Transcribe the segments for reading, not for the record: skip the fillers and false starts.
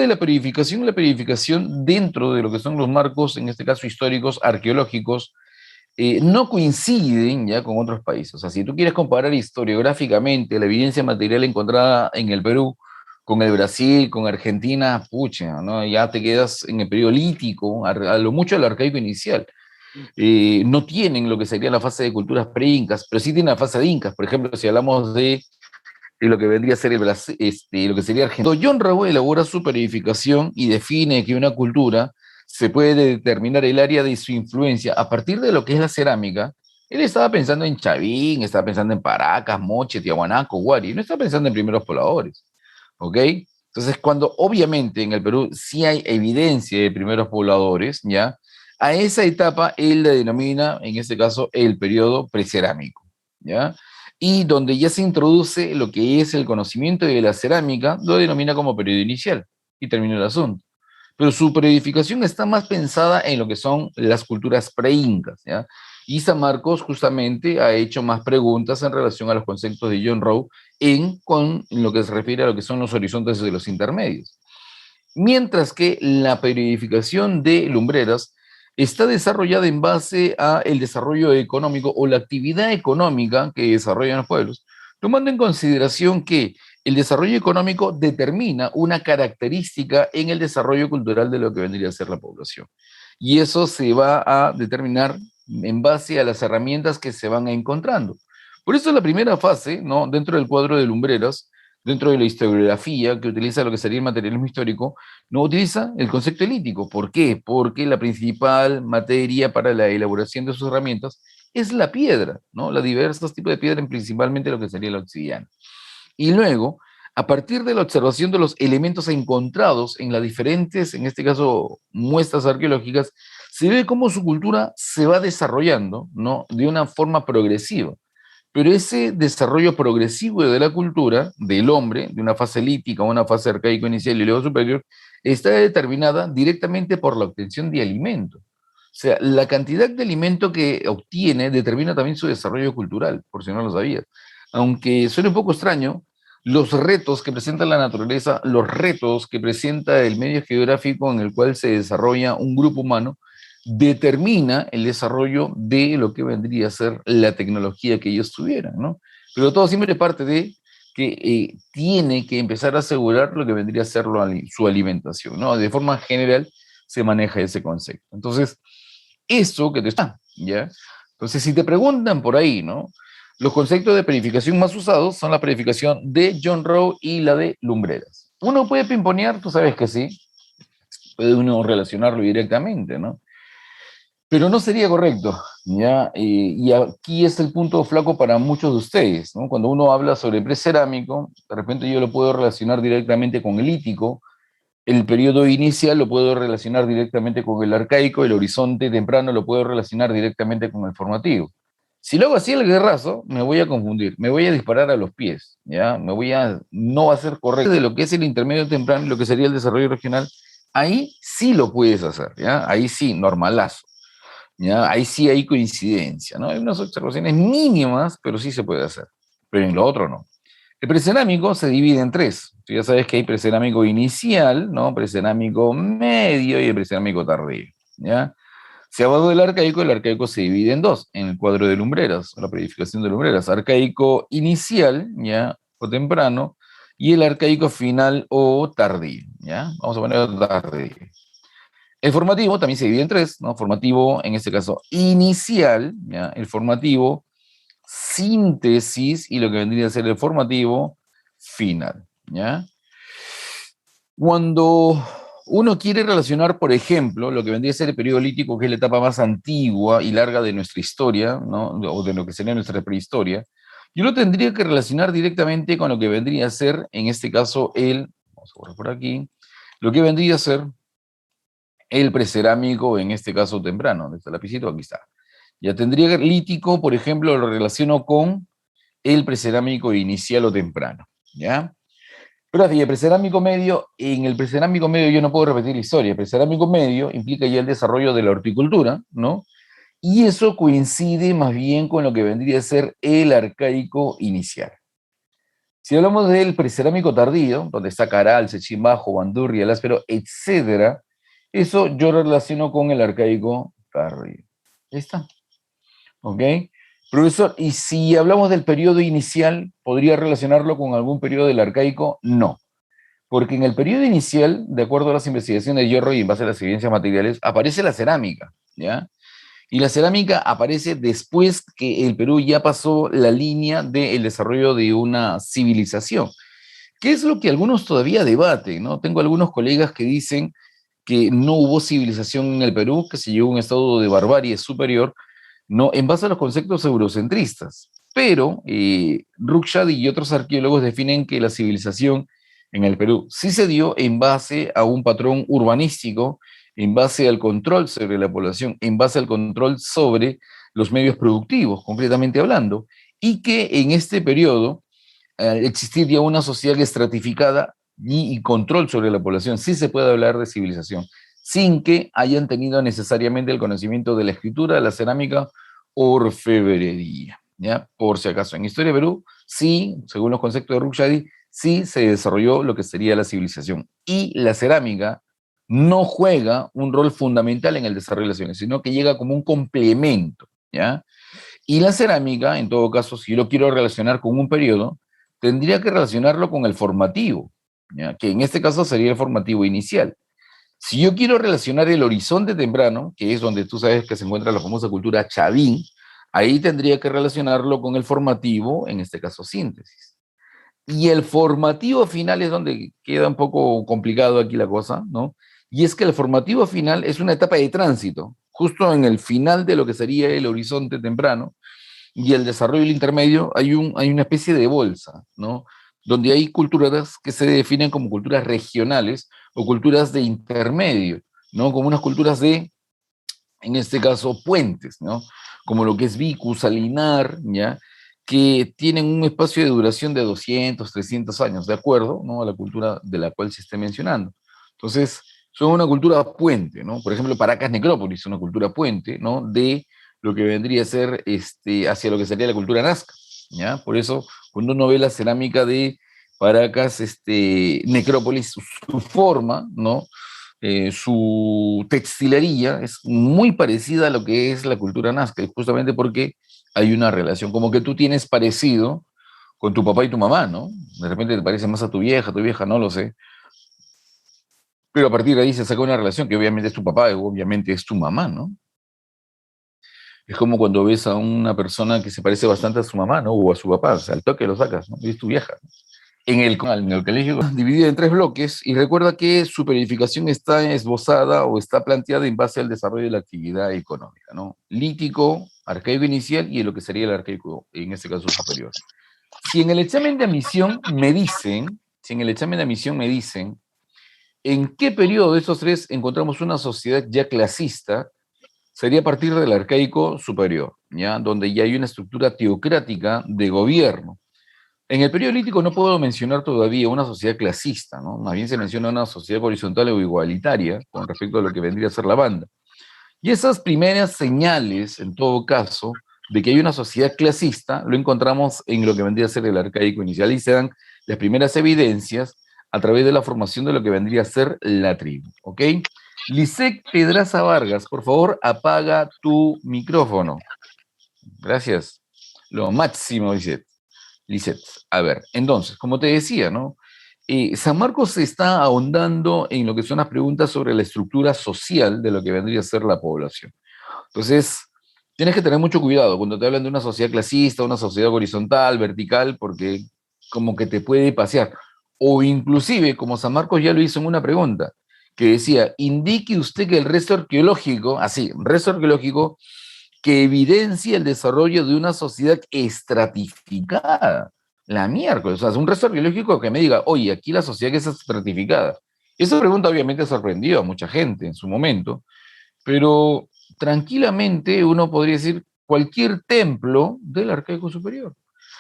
de la periodificación dentro de lo que son los marcos, en este caso históricos, arqueológicos, no coinciden ya con otros países. O sea, si tú quieres comparar historiográficamente la evidencia material encontrada en el Perú con el Brasil, con Argentina, pucha, ¿no? Ya te quedas en el periodo lítico, a lo mucho el arcaico inicial. No tienen lo que sería la fase de culturas pre-incas, pero sí tienen la fase de incas. Por ejemplo, si hablamos de lo que vendría a ser el Brasil, lo que sería Argentina. John Raúl elabora su periodificación y define que una cultura se puede determinar el área de su influencia a partir de lo que es la cerámica. Él estaba pensando en Chavín, estaba pensando en Paracas, Moche, Tiahuanaco, Huari, no estaba pensando en primeros pobladores, ¿ok? Entonces, cuando obviamente en el Perú sí hay evidencia de primeros pobladores, ¿ya? A esa etapa él la denomina, en este caso, el periodo precerámico, ¿ya? Y donde ya se introduce lo que es el conocimiento de la cerámica, lo denomina como periodo inicial, y termina el asunto. Pero su periodificación está más pensada en lo que son las culturas pre-incas, ¿ya? Y San Marcos justamente ha hecho más preguntas en relación a los conceptos de John Rowe con lo que se refiere a lo que son los horizontes de los intermedios. Mientras que la periodificación de Lumbreras está desarrollada en base a el desarrollo económico o la actividad económica que desarrollan los pueblos, tomando en consideración que el desarrollo económico determina una característica en el desarrollo cultural de lo que vendría a ser la población. Y eso se va a determinar en base a las herramientas que se van encontrando. Por eso la primera fase, ¿no? Dentro del cuadro de Lumbreras, dentro de la historiografía, que utiliza lo que sería el materialismo histórico, no utiliza el concepto elítico. ¿Por qué? Porque la principal materia para la elaboración de sus herramientas es la piedra, ¿no? Los diversos tipos de piedra, principalmente lo que sería la obsidiana. Y luego, a partir de la observación de los elementos encontrados en las diferentes, en este caso, muestras arqueológicas, se ve cómo su cultura se va desarrollando, ¿no? De una forma progresiva. Pero ese desarrollo progresivo de la cultura del hombre, de una fase lítica a una fase arcaico inicial y luego superior, está determinada directamente por la obtención de alimento. O sea, la cantidad de alimento que obtiene determina también su desarrollo cultural, por si no lo sabías. Aunque suene un poco extraño, los retos que presenta la naturaleza, los retos que presenta el medio geográfico en el cual se desarrolla un grupo humano, determina el desarrollo de lo que vendría a ser la tecnología que ellos tuvieran, ¿no? Pero todo siempre parte de que tiene que empezar a asegurar lo que vendría a ser su alimentación, ¿no? De forma general se maneja ese concepto. Entonces, eso que te está, ¿ya? Entonces, si te preguntan por ahí, ¿no? Los conceptos de periodificación más usados son la periodificación de John Rowe y la de Lumbreras. Uno puede pimponear, tú sabes que sí, puede uno relacionarlo directamente, ¿no? Pero no sería correcto, ¿ya? Y aquí es el punto flaco para muchos de ustedes, ¿no? Cuando uno habla sobre precerámico, de repente yo lo puedo relacionar directamente con el lítico, el periodo inicial lo puedo relacionar directamente con el arcaico, el horizonte temprano lo puedo relacionar directamente con el formativo. Si luego así el guerrazo, me voy a confundir, me voy a disparar a los pies, ¿ya? No va a ser correcto de lo que es el intermedio temprano y lo que sería el desarrollo regional, ahí sí lo puedes hacer, ¿ya? Ahí sí, normalazo. ¿Ya? Ahí sí hay coincidencia, ¿no? Hay unas observaciones mínimas, pero sí se puede hacer, pero en lo otro no. El precerámico se divide en tres. Tú ya sabes que hay precerámico inicial, ¿no? Precerámico medio y el precerámico tardío, ¿ya? Si hablamos del arcaico, el arcaico se divide en dos, en el cuadro de lumbreras, la periodificación de lumbreras, arcaico inicial, ¿ya? O temprano, y el arcaico final o tardío, ¿ya? Vamos a poner tardío. El formativo también se divide en tres, ¿no? Formativo, en este caso, inicial, ¿ya? El formativo, síntesis y lo que vendría a ser el formativo final, ¿ya? Cuando uno quiere relacionar, por ejemplo, lo que vendría a ser el periodo lítico, que es la etapa más antigua y larga de nuestra historia, ¿no? O de lo que sería nuestra prehistoria, yo lo tendría que relacionar directamente con lo que vendría a ser, en este caso, vamos a borrar por aquí, lo que vendría a ser el precerámico, en este caso temprano. ¿Dónde está el lapicito? Aquí está. Ya tendría lítico, por ejemplo, lo relaciono con el precerámico inicial o temprano, ¿ya? Pero así, el precerámico medio, en el precerámico medio yo no puedo repetir la historia. El precerámico medio implica ya el desarrollo de la horticultura, ¿no? Y eso coincide más bien con lo que vendría a ser el arcaico inicial. Si hablamos del precerámico tardío, donde está Caral, Sechimbajo, Bandurria, el áspero, etcétera, eso yo relaciono con el arcaico tardío. Ahí está. ¿Ok? Profesor, ¿y si hablamos del periodo inicial, podría relacionarlo con algún periodo del arcaico? No, porque en el periodo inicial, de acuerdo a las investigaciones de Hierro y en base a las evidencias materiales, aparece la cerámica, ¿ya? Y la cerámica aparece después que el Perú ya pasó la línea del desarrollo de una civilización, que es lo que algunos todavía debaten, ¿no? Tengo algunos colegas que dicen que no hubo civilización en el Perú, que se llegó a un estado de barbarie superior, no, en base a los conceptos eurocentristas. Pero Rukhshad y otros arqueólogos definen que la civilización en el Perú sí se dio en base a un patrón urbanístico, en base al control sobre la población, en base al control sobre los medios productivos, concretamente hablando, y que en este periodo existiría una sociedad estratificada y control sobre la población. Sí se puede hablar de civilización, sin que hayan tenido necesariamente el conocimiento de la escritura, de la cerámica, orfebrería. ¿Ya? Por si acaso, en Historia de Perú, sí, según los conceptos de Rukhshadi, sí se desarrolló lo que sería la civilización. Y la cerámica no juega un rol fundamental en el desarrollo de la civilización, sino que llega como un complemento. ¿Ya? Y la cerámica, en todo caso, si yo lo quiero relacionar con un periodo, tendría que relacionarlo con el formativo, ¿ya? Que en este caso sería el formativo inicial. Si yo quiero relacionar el horizonte temprano, que es donde tú sabes que se encuentra la famosa cultura Chavín, ahí tendría que relacionarlo con el formativo, en este caso síntesis. Y el formativo final es donde queda un poco complicado aquí la cosa, ¿no? Y es que el formativo final es una etapa de tránsito, justo en el final de lo que sería el horizonte temprano, y el desarrollo del intermedio hay una especie de bolsa, ¿no? Donde hay culturas que se definen como culturas regionales o culturas de intermedio, ¿no? Como unas culturas de, en este caso, puentes, ¿no? Como lo que es Vicus, Salinar, ¿ya? Que tienen un espacio de duración de 200, 300 años, de acuerdo, ¿no? A la cultura de la cual se esté mencionando. Entonces, son una cultura puente, ¿no? Por ejemplo, Paracas Necrópolis, una cultura puente, ¿no? De lo que vendría a ser hacia lo que sería la cultura nazca, ¿ya? Por eso, cuando uno ve la cerámica de Paracas, Necrópolis, su forma, ¿no? Su textilería es muy parecida a lo que es la cultura nazca, justamente porque hay una relación, como que tú tienes parecido con tu papá y tu mamá, ¿no? De repente te parece más a tu vieja no lo sé, pero a partir de ahí se saca una relación que obviamente es tu papá y obviamente es tu mamá, ¿no? Es como cuando ves a una persona que se parece bastante a su mamá, ¿no? O a su papá, o sea, al toque lo sacas, ¿no? Y es tu vieja. En el colegio dividido en tres bloques y recuerda que su periodificación está esbozada o está planteada en base al desarrollo de la actividad económica, ¿no? Lítico, arcaico inicial y lo que sería el arcaico, en este caso superior. Si en el examen de admisión me dicen, si en el examen de admisión me dicen, ¿en qué periodo de estos tres encontramos una sociedad ya clasista? Sería a partir del arcaico superior, ¿ya? Donde ya hay una estructura teocrática de gobierno. En el periodo lítico no puedo mencionar todavía una sociedad clasista, ¿no? Más bien se menciona una sociedad horizontal o igualitaria con respecto a lo que vendría a ser la banda. Y esas primeras señales, en todo caso, de que hay una sociedad clasista, lo encontramos en lo que vendría a ser el arcaico inicial y se dan las primeras evidencias a través de la formación de lo que vendría a ser la tribu, ¿ok? Lisek Pedraza Vargas, por favor, apaga tu micrófono. Gracias. Lo máximo, dice. Lisset. A ver, entonces, como te decía, ¿no? San Marcos se está ahondando en lo que son las preguntas sobre la estructura social de lo que vendría a ser la población. Entonces, tienes que tener mucho cuidado cuando te hablan de una sociedad clasista, una sociedad horizontal, vertical, porque como que te puede pasear. O inclusive, como San Marcos ya lo hizo en una pregunta, que decía, indique usted que el resto arqueológico, así, resto arqueológico, que evidencia el desarrollo de una sociedad estratificada. La miércoles, o sea, es un resto arqueológico que me diga, oye, aquí la sociedad es estratificada. Esa pregunta obviamente sorprendió a mucha gente en su momento, pero tranquilamente uno podría decir cualquier templo del arcaico superior.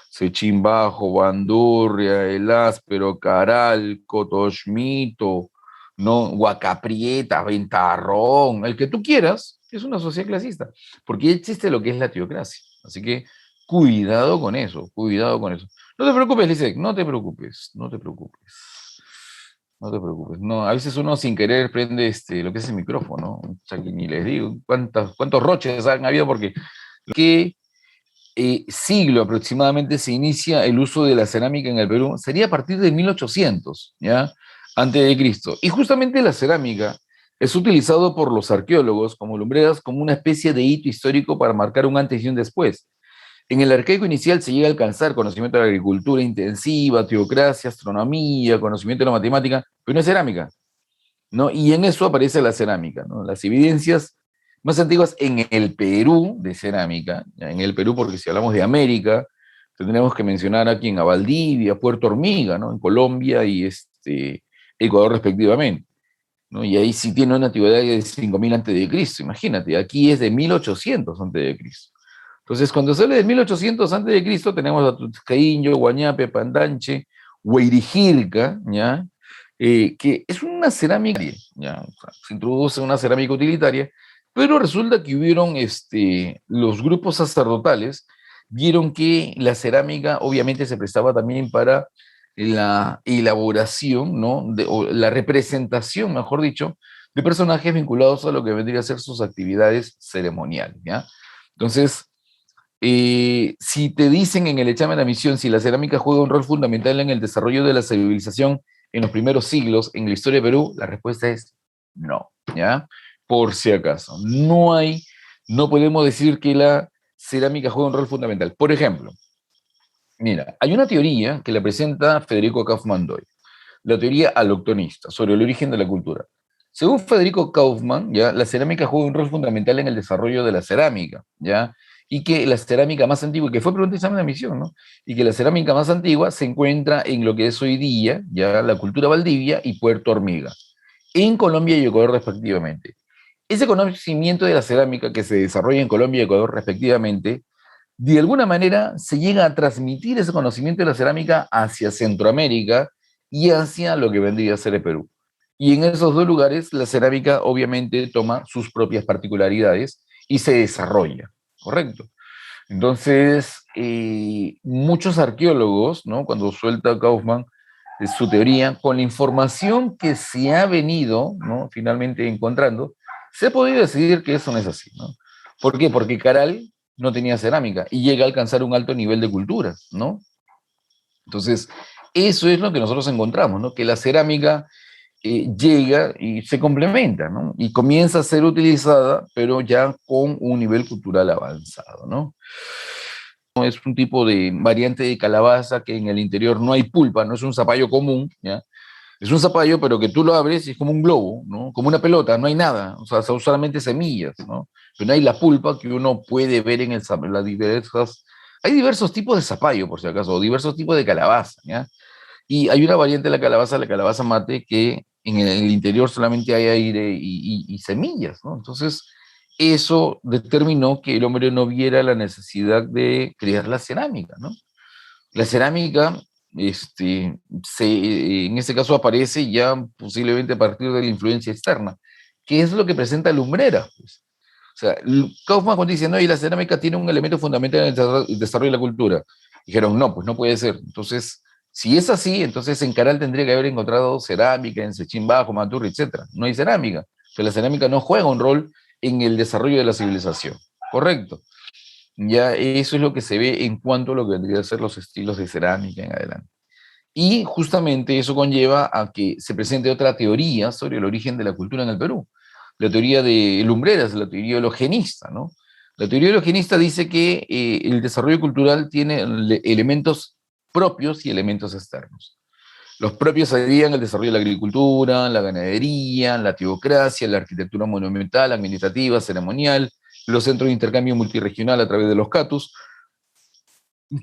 Sechimbajo, Bandurria, El Áspero, Caral, Cotoxmito, ¿no? Huacaprieta, Ventarrón, el que tú quieras, es una sociedad clasista, porque ya existe lo que es la teocracia. Así que cuidado con eso, cuidado con eso. No te preocupes, Lisek, no te preocupes, no te preocupes. No te preocupes. No, a veces uno sin querer prende lo que es el micrófono. O sea, que ni les digo cuántos roches han habido porque qué siglo aproximadamente se inicia el uso de la cerámica en el Perú. Sería a partir de 1800, ¿ya? Antes de Cristo. Y justamente la cerámica es utilizado por los arqueólogos como lumbreras como una especie de hito histórico para marcar un antes y un después. En el arcaico inicial se llega a alcanzar conocimiento de la agricultura intensiva, teocracia, astronomía, conocimiento de la matemática, pero no es cerámica, ¿no? Y en eso aparece la cerámica, ¿no? Las evidencias más antiguas en el Perú de cerámica, ¿ya? En el Perú, porque si hablamos de América, tendremos que mencionar aquí en Valdivia, Puerto Hormiga, ¿no? En Colombia y Ecuador respectivamente, ¿no? Y ahí sí tiene una antigüedad de 5000 antes de Cristo, imagínate, aquí es de 1800 antes de Cristo. Entonces, cuando sale de 1800 antes de Cristo, tenemos a Tuzcaíño, Guañape, Pandanche, Hueyrijilca, ¿ya? Que es una cerámica, ¿ya? O sea, se introduce una cerámica utilitaria, pero resulta que hubieron los grupos sacerdotales, vieron que la cerámica obviamente se prestaba también para la elaboración, ¿no? O la representación, mejor dicho, de personajes vinculados a lo que vendría a ser sus actividades ceremoniales, ¿ya? Entonces, si te dicen en el examen de admisión si la cerámica juega un rol fundamental en el desarrollo de la civilización en los primeros siglos en la historia de Perú, la respuesta es no, ¿ya? Por si acaso. No podemos decir que la cerámica juega un rol fundamental. Por ejemplo, mira, hay una teoría que la presenta Federico Kaufmann Doyle, la teoría aloctonista sobre el origen de la cultura. Según Federico Kaufmann, ¿ya? La cerámica juega un rol fundamental en el desarrollo de la cerámica, ¿ya? Y que la cerámica más antigua, que fue pregunta de examen de admisión, ¿no? Y que la cerámica más antigua se encuentra en lo que es hoy día, ya la cultura Valdivia y Puerto Hormiga, en Colombia y Ecuador respectivamente. Ese conocimiento de la cerámica que se desarrolla en Colombia y Ecuador respectivamente, de alguna manera se llega a transmitir ese conocimiento de la cerámica hacia Centroamérica y hacia lo que vendría a ser el Perú. Y en esos dos lugares la cerámica obviamente toma sus propias particularidades y se desarrolla, ¿correcto? Entonces, muchos arqueólogos, ¿no? Cuando suelta Kaufman su teoría, con la información que se ha venido, ¿no? Finalmente encontrando, se ha podido decidir que eso no es así, ¿no? ¿Por qué? Porque Caral no tenía cerámica y llega a alcanzar un alto nivel de cultura, ¿no? Entonces, eso es lo que nosotros encontramos, ¿no? Que la cerámica llega y se complementa, ¿no? Y comienza a ser utilizada, pero ya con un nivel cultural avanzado, ¿no? Es un tipo de variante de calabaza que en el interior no hay pulpa, no es un zapallo común, ¿ya? Es un zapallo, pero que tú lo abres y es como un globo, ¿no? Como una pelota, no hay nada, o sea, son solamente semillas, ¿no? Pero no hay la pulpa que uno puede ver en las diversas... Hay diversos tipos de zapallo, por si acaso, o diversos tipos de calabaza, ¿ya? Y hay una variante de la calabaza mate, que en el interior solamente hay aire y semillas, ¿no? Entonces, eso determinó que el hombre no viera la necesidad de crear la cerámica, ¿no? La cerámica, en este caso aparece ya posiblemente a partir de la influencia externa, que es lo que presenta Lumbrera, pues. O sea, Kaufman cuando dice, no, y la cerámica tiene un elemento fundamental en el desarrollo de la cultura. Dijeron, no, pues no puede ser. Entonces, si es así, entonces en Caral tendría que haber encontrado cerámica, en Sechín Bajo, Maturri, etc. No hay cerámica. O sea, la cerámica no juega un rol en el desarrollo de la civilización. Correcto. Ya eso es lo que se ve en cuanto a lo que vendría a ser los estilos de cerámica en adelante. Y justamente eso conlleva a que se presente otra teoría sobre el origen de la cultura en el Perú. La teoría de Lumbreras, la teoría hologenista, ¿no? La teoría hologenista dice que el desarrollo cultural tiene elementos propios y elementos externos. Los propios serían el desarrollo de la agricultura, la ganadería, la teocracia, la arquitectura monumental, administrativa, ceremonial, los centros de intercambio multiregional a través de los CATUS,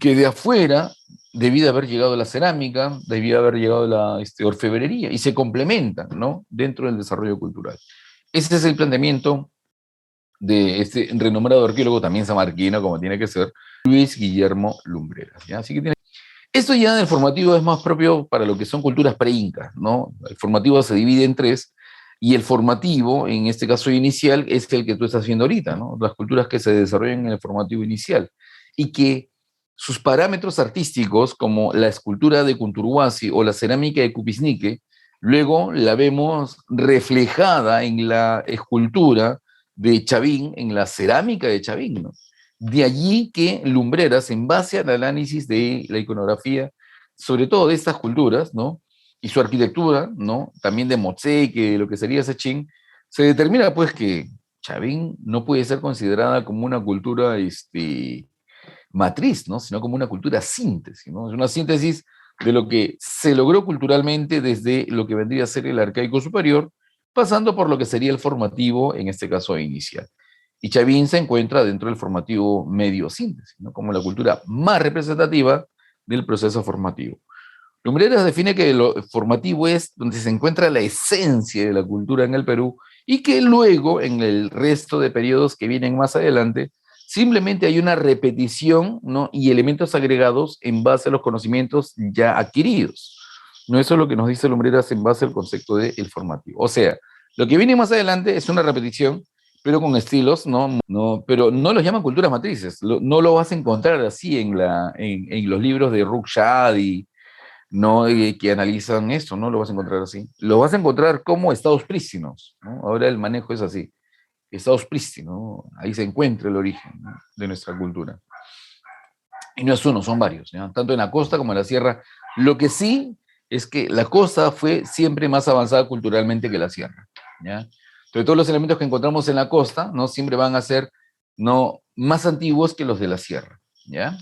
que de afuera debía haber llegado la cerámica, debía haber llegado la orfebrería, y se complementan, ¿no? Dentro del desarrollo cultural. Ese es el planteamiento de este renombrado arqueólogo, también samarquino, como tiene que ser, Luis Guillermo Lumbreras, ¿ya? Así que esto ya del formativo es más propio para lo que son culturas pre-incas, ¿no? El formativo se divide en tres, y el formativo, en este caso inicial, es el que tú estás viendo ahorita, ¿no? Las culturas que se desarrollan en el formativo inicial, y que sus parámetros artísticos, como la escultura de Kunturhuasi o la cerámica de Cupisnique, luego la vemos reflejada en la escultura de Chavín, en la cerámica de Chavín, ¿no? De allí que Lumbreras, en base al análisis de la iconografía, sobre todo de estas culturas, ¿no? Y su arquitectura, ¿no? También de Motseque, lo que sería Sechín, se determina pues que Chavín no puede ser considerada como una cultura matriz, ¿no? Sino como una cultura síntesis, ¿no? Es una síntesis de lo que se logró culturalmente desde lo que vendría a ser el arcaico superior, pasando por lo que sería el formativo, en este caso inicial. Y Chavín se encuentra dentro del formativo medio síntesis, ¿no? Como la cultura más representativa del proceso formativo. Lumbreras define que lo formativo es donde se encuentra la esencia de la cultura en el Perú y que luego, en el resto de periodos que vienen más adelante, simplemente hay una repetición, ¿no? Y elementos agregados en base a los conocimientos ya adquiridos. ¿No? Eso es lo que nos dice Lumbreras en base al concepto del formativo. O sea, lo que viene más adelante es una repetición, pero con estilos, pero no los llaman culturas matrices. No lo vas a encontrar así en los libros de Rukhshad y no que analizan esto, no lo vas a encontrar así. Lo vas a encontrar como estados prístinos, ¿no? Ahora el manejo es así, estados prístinos, ¿no? Ahí se encuentra el origen, ¿no? De nuestra cultura. Y no es uno, son varios, ¿no? Tanto en la costa como en la sierra. Lo que sí es que la costa fue siempre más avanzada culturalmente que la sierra, ¿ya? Entonces todos los elementos que encontramos en la costa, ¿no? Siempre van a ser, ¿no? Más antiguos que los de la sierra, ¿ya?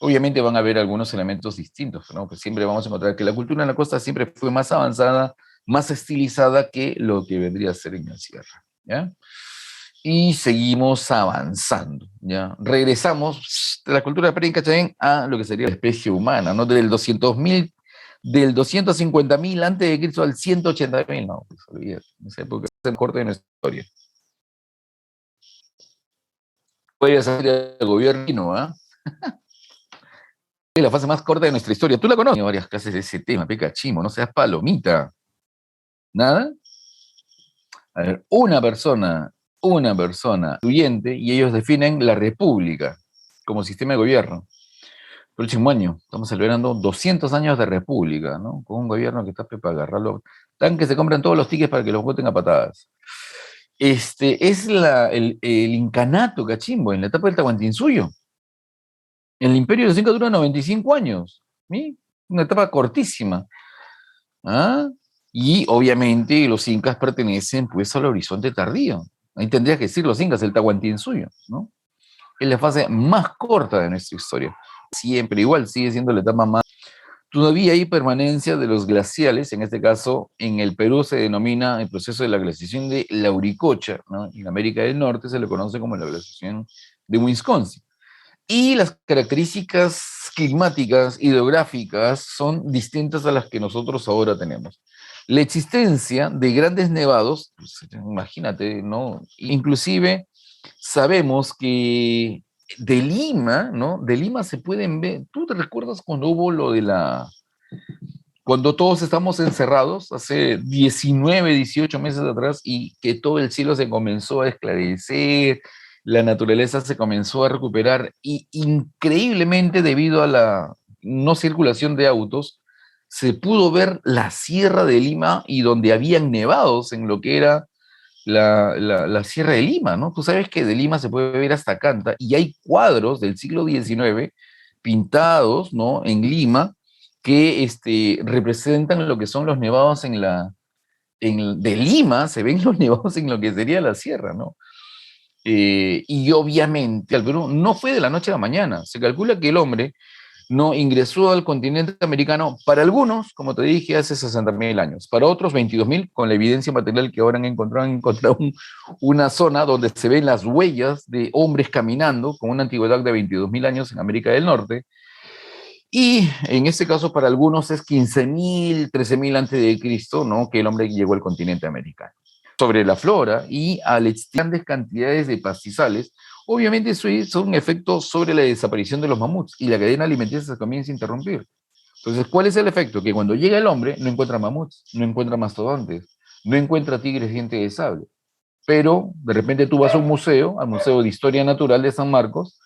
Obviamente van a haber algunos elementos distintos, ¿no? Pues siempre vamos a encontrar que la cultura en la costa siempre fue más avanzada, más estilizada que lo que vendría a ser en la sierra, ¿ya? Y seguimos avanzando, ¿ya? Regresamos de la cultura preinca Chavín a lo que sería la especie humana, ¿no? Del 200.000, del 250.000 antes de Cristo al 180.000, no, pues olvídate, en esa época es el corte de nuestra historia. Puede salir el gobierno, ¿ah? Es la fase más corta de nuestra historia. Tú la conoces. Tengo varias clases de ese tema, peca chimo, no seas palomita. ¿Nada? A ver, una persona influyente, y ellos definen la república como sistema de gobierno. El próximo año estamos celebrando 200 años de república, ¿no? Con un gobierno que está para agarrarlo. Tan que se compran todos los tickets para que los voten a patadas. Es el incanato, cachimbo, en la etapa del Tahuantinsuyo. El imperio de los Incas dura 95 años. ¿Sí? Una etapa cortísima. ¿Ah? Y obviamente los incas pertenecen pues al horizonte tardío. Ahí tendría que decir los incas, el Tahuantinsuyo, ¿no? Es la fase más corta de nuestra historia. Siempre igual, sigue siendo la etapa más... Todavía hay permanencia de los glaciales, en este caso en el Perú se denomina el proceso de la glaciación de Lauricocha, ¿no? En América del Norte se le conoce como la glaciación de Wisconsin. Y las características climáticas, hidrográficas, son distintas a las que nosotros ahora tenemos. La existencia de grandes nevados, pues, imagínate, ¿no? Inclusive sabemos que de Lima, ¿no? De Lima se pueden ver, ¿tú te recuerdas cuando hubo lo de cuando todos estamos encerrados, hace 19, 18 meses atrás, y que todo el cielo se comenzó a esclarecer, la naturaleza se comenzó a recuperar, y increíblemente debido a la no circulación de autos, se pudo ver la Sierra de Lima y donde habían nevados en lo que era la Sierra de Lima, ¿no? Tú sabes que de Lima se puede ver hasta Canta, y hay cuadros del siglo XIX pintados, ¿no? En Lima, que representan lo que son los nevados de Lima, se ven los nevados en lo que sería la sierra, ¿no? Y obviamente el Perú no fue de la noche a la mañana. Se calcula que el hombre no ingresó al continente americano, para algunos, como te dije, hace 60.000 años, para otros 22.000, con la evidencia material que ahora han encontrado una zona donde se ven las huellas de hombres caminando con una antigüedad de 22.000 años en América del Norte. Y en este caso, para algunos es 15.000, 13.000 antes de Cristo, ¿no? Que el hombre llegó al continente americano. Sobre la flora y al grandes cantidades de pastizales, obviamente eso es un efecto sobre la desaparición de los mamuts y la cadena alimenticia se comienza a interrumpir. Entonces, ¿cuál es el efecto? Que cuando llega el hombre no encuentra mamuts, no encuentra mastodontes, no encuentra tigres dientes de sable. Pero de repente tú vas a un museo, al Museo de Historia Natural de San Marcos,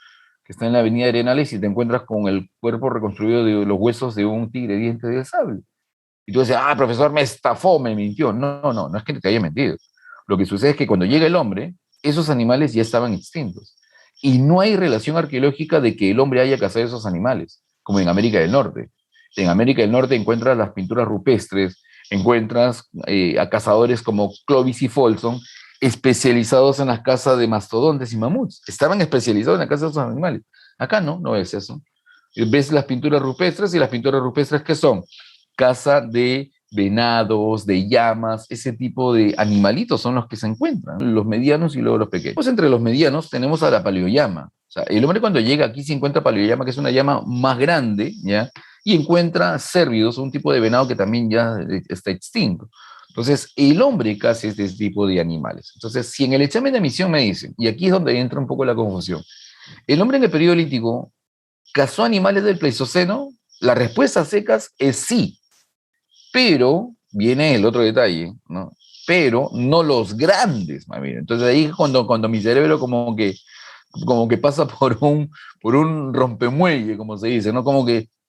que está en la avenida Arenales, y te encuentras con el cuerpo reconstruido de los huesos de un tigre diente de sable. Y tú dices, ah, profesor, me estafó, me mintió. No, no, no es que te haya mentido. Lo que sucede es que cuando llega el hombre, esos animales ya estaban extintos. Y no hay relación arqueológica de que el hombre haya cazado esos animales, como en América del Norte. En América del Norte encuentras las pinturas rupestres, encuentras a cazadores como Clovis y Folsom, especializados en las cazas de mastodontes y mamuts. Estaban especializados en la caza de esos animales. Acá no, no es eso. Ves las pinturas rupestres, y las pinturas rupestres, ¿qué son? Caza de venados, de llamas, ese tipo de animalitos son los que se encuentran, los medianos y luego los pequeños. Pues entre los medianos tenemos a la paleollama. O sea, el hombre cuando llega aquí se encuentra paleollama, que es una llama más grande, ¿ya? Y encuentra cérvidos, un tipo de venado que también ya está extinto. Entonces, el hombre caza este tipo de animales. Entonces, si en el examen de admisión me dicen, y aquí es donde entra un poco la confusión, el hombre en el periodo lítico cazó animales del Pleistoceno, la respuesta a secas es sí, pero viene el otro detalle, ¿no? Pero no los grandes, mami. Entonces ahí es cuando mi cerebro como que pasa por un rompemuelle, como se dice, ¿no?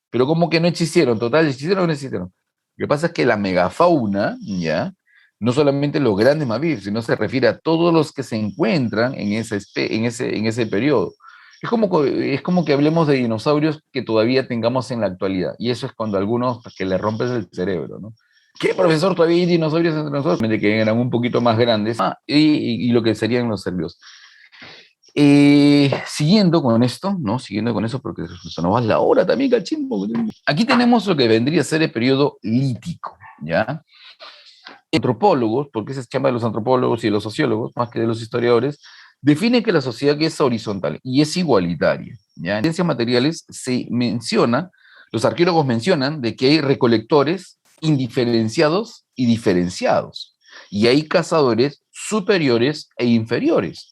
Pero como que no existieron, total, existieron o no existieron. Lo que pasa es que la megafauna, ¿ya? No solamente los grandes mamíferos, sino se refiere a todos los que se encuentran en ese periodo. Es como que hablemos de dinosaurios que todavía tengamos en la actualidad. Y eso es cuando a algunos que le rompes el cerebro, ¿no? ¿Qué, profesor? Todavía hay dinosaurios entre nosotros, que eran un poquito más grandes. Y lo que serían los cerdos. Siguiendo con esto, ¿no? Siguiendo con eso, porque se nos va la hora también, cachimbo. Aquí tenemos lo que vendría a ser el periodo lítico, ¿ya? Antropólogos, porque esa es chamba de los antropólogos y de los sociólogos, más que de los historiadores, define que la sociedad es horizontal y es igualitaria. ¿Ya? En ciencias materiales se menciona, los arqueólogos mencionan de que hay recolectores indiferenciados y diferenciados, y hay cazadores superiores e inferiores.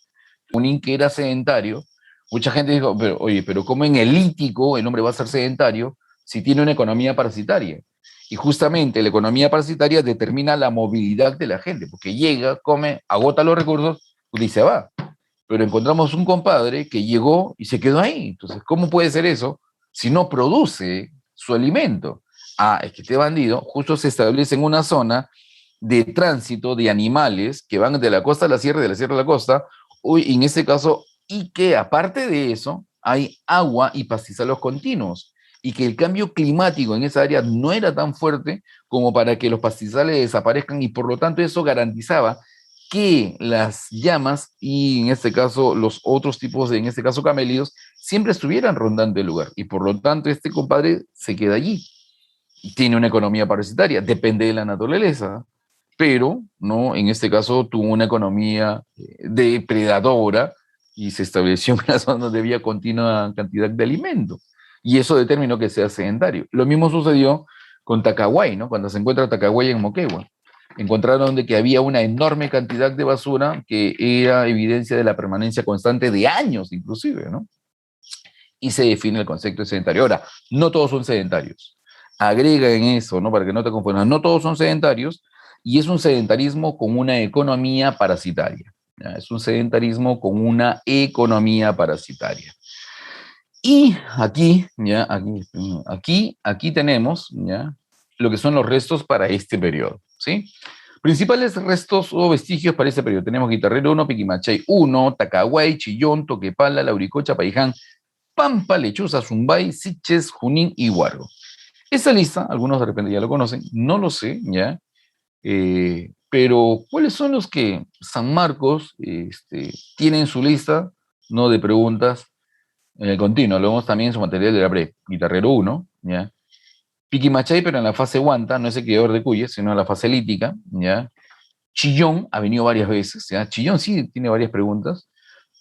Un que era sedentario, mucha gente dijo, pero, oye, pero ¿cómo en el lítico el hombre va a ser sedentario si tiene una economía parasitaria? Y justamente la economía parasitaria determina la movilidad de la gente, porque llega, come, agota los recursos y se va. Pero encontramos un compadre que llegó y se quedó ahí. Entonces, ¿cómo puede ser eso si no produce su alimento? Ah, es que este bandido justo se establece en una zona de tránsito de animales que van de la costa a la sierra, de la sierra a la costa, y en este caso, y que aparte de eso, hay agua y pastizales continuos, y que el cambio climático en esa área no era tan fuerte como para que los pastizales desaparezcan, y por lo tanto eso garantizaba que las llamas y en este caso los otros tipos de, en este caso camélidos, siempre estuvieran rondando el lugar, y por lo tanto este compadre se queda allí. Tiene una economía parasitaria, depende de la naturaleza, pero no, en este caso tuvo una economía depredadora y se estableció en una zona donde había continua cantidad de alimento. Y eso determinó que sea sedentario. Lo mismo sucedió con Tacahuay, ¿no? Cuando se encuentra Tacahuay en Moquegua. Encontraron de que había una enorme cantidad de basura que era evidencia de la permanencia constante de años, inclusive, ¿no? Y se define el concepto de sedentario. Ahora, no todos son sedentarios. Agrega en eso, ¿no? Para que no te confundas, no todos son sedentarios, y es un sedentarismo con una economía parasitaria. ¿Ya? Es un sedentarismo con una economía parasitaria. Y aquí, ya, aquí tenemos, ya, lo que son los restos para este periodo, ¿sí? Principales restos o vestigios para este periodo. Tenemos Guitarrero 1, Piquimachay 1, Tacahuay, Chillón, Toquepala, Lauricocha, Paiján, Pampa, Lechuza, Zumbay, Siches, Junín y Huargo. Esta lista, algunos de repente ya lo conocen, no lo sé, ¿ya? Pero ¿cuáles son los que San Marcos tiene en su lista, no de preguntas, en el continuo? Lo vemos también en su material de la PRE, Guitarrero 1, ¿ya? Piquimachay, pero en la fase guanta, no es el criador de cuyes, sino en la fase lítica, ¿ya? Chillón ha venido varias veces, ¿ya? Chillón sí tiene varias preguntas.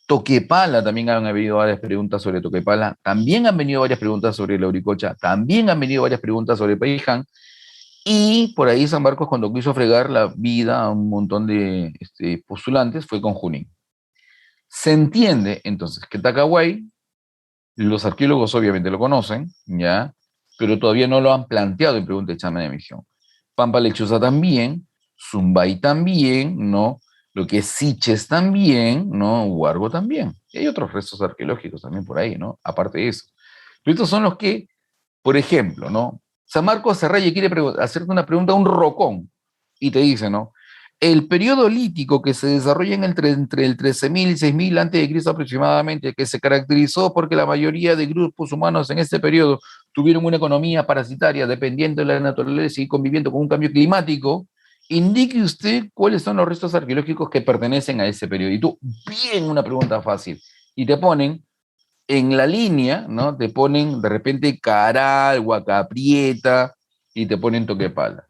Toquepala, también han habido varias preguntas sobre Toquepala, también han venido varias preguntas sobre la Lauricocha, también han venido varias preguntas sobre Paiján, y por ahí San Marcos, cuando quiso fregar la vida a un montón de postulantes, fue con Junín. Se entiende entonces que Tacahuay, los arqueólogos obviamente lo conocen, ¿ya? Pero todavía no lo han planteado en pregunta de examen de admisión. Pampa Lechuza también, Zumbay también, ¿no? Lo que es Siches también, ¿no? Huargo también. Y hay otros restos arqueológicos también por ahí, ¿no? Aparte de eso. Pero estos son los que, por ejemplo, ¿no? San Marcos Serraya quiere hacerte una pregunta a un rocón y te dice, ¿no? El periodo lítico que se desarrolla entre el 13.000 y 6.000 antes de Cristo aproximadamente, que se caracterizó porque la mayoría de grupos humanos en este periodo tuvieron una economía parasitaria dependiendo de la naturaleza y conviviendo con un cambio climático, indique usted cuáles son los restos arqueológicos que pertenecen a ese periodo. Y tú, bien, una pregunta fácil. Y te ponen en la línea, ¿no? Te ponen de repente Caral, Huacaprieta y te ponen Toquepala.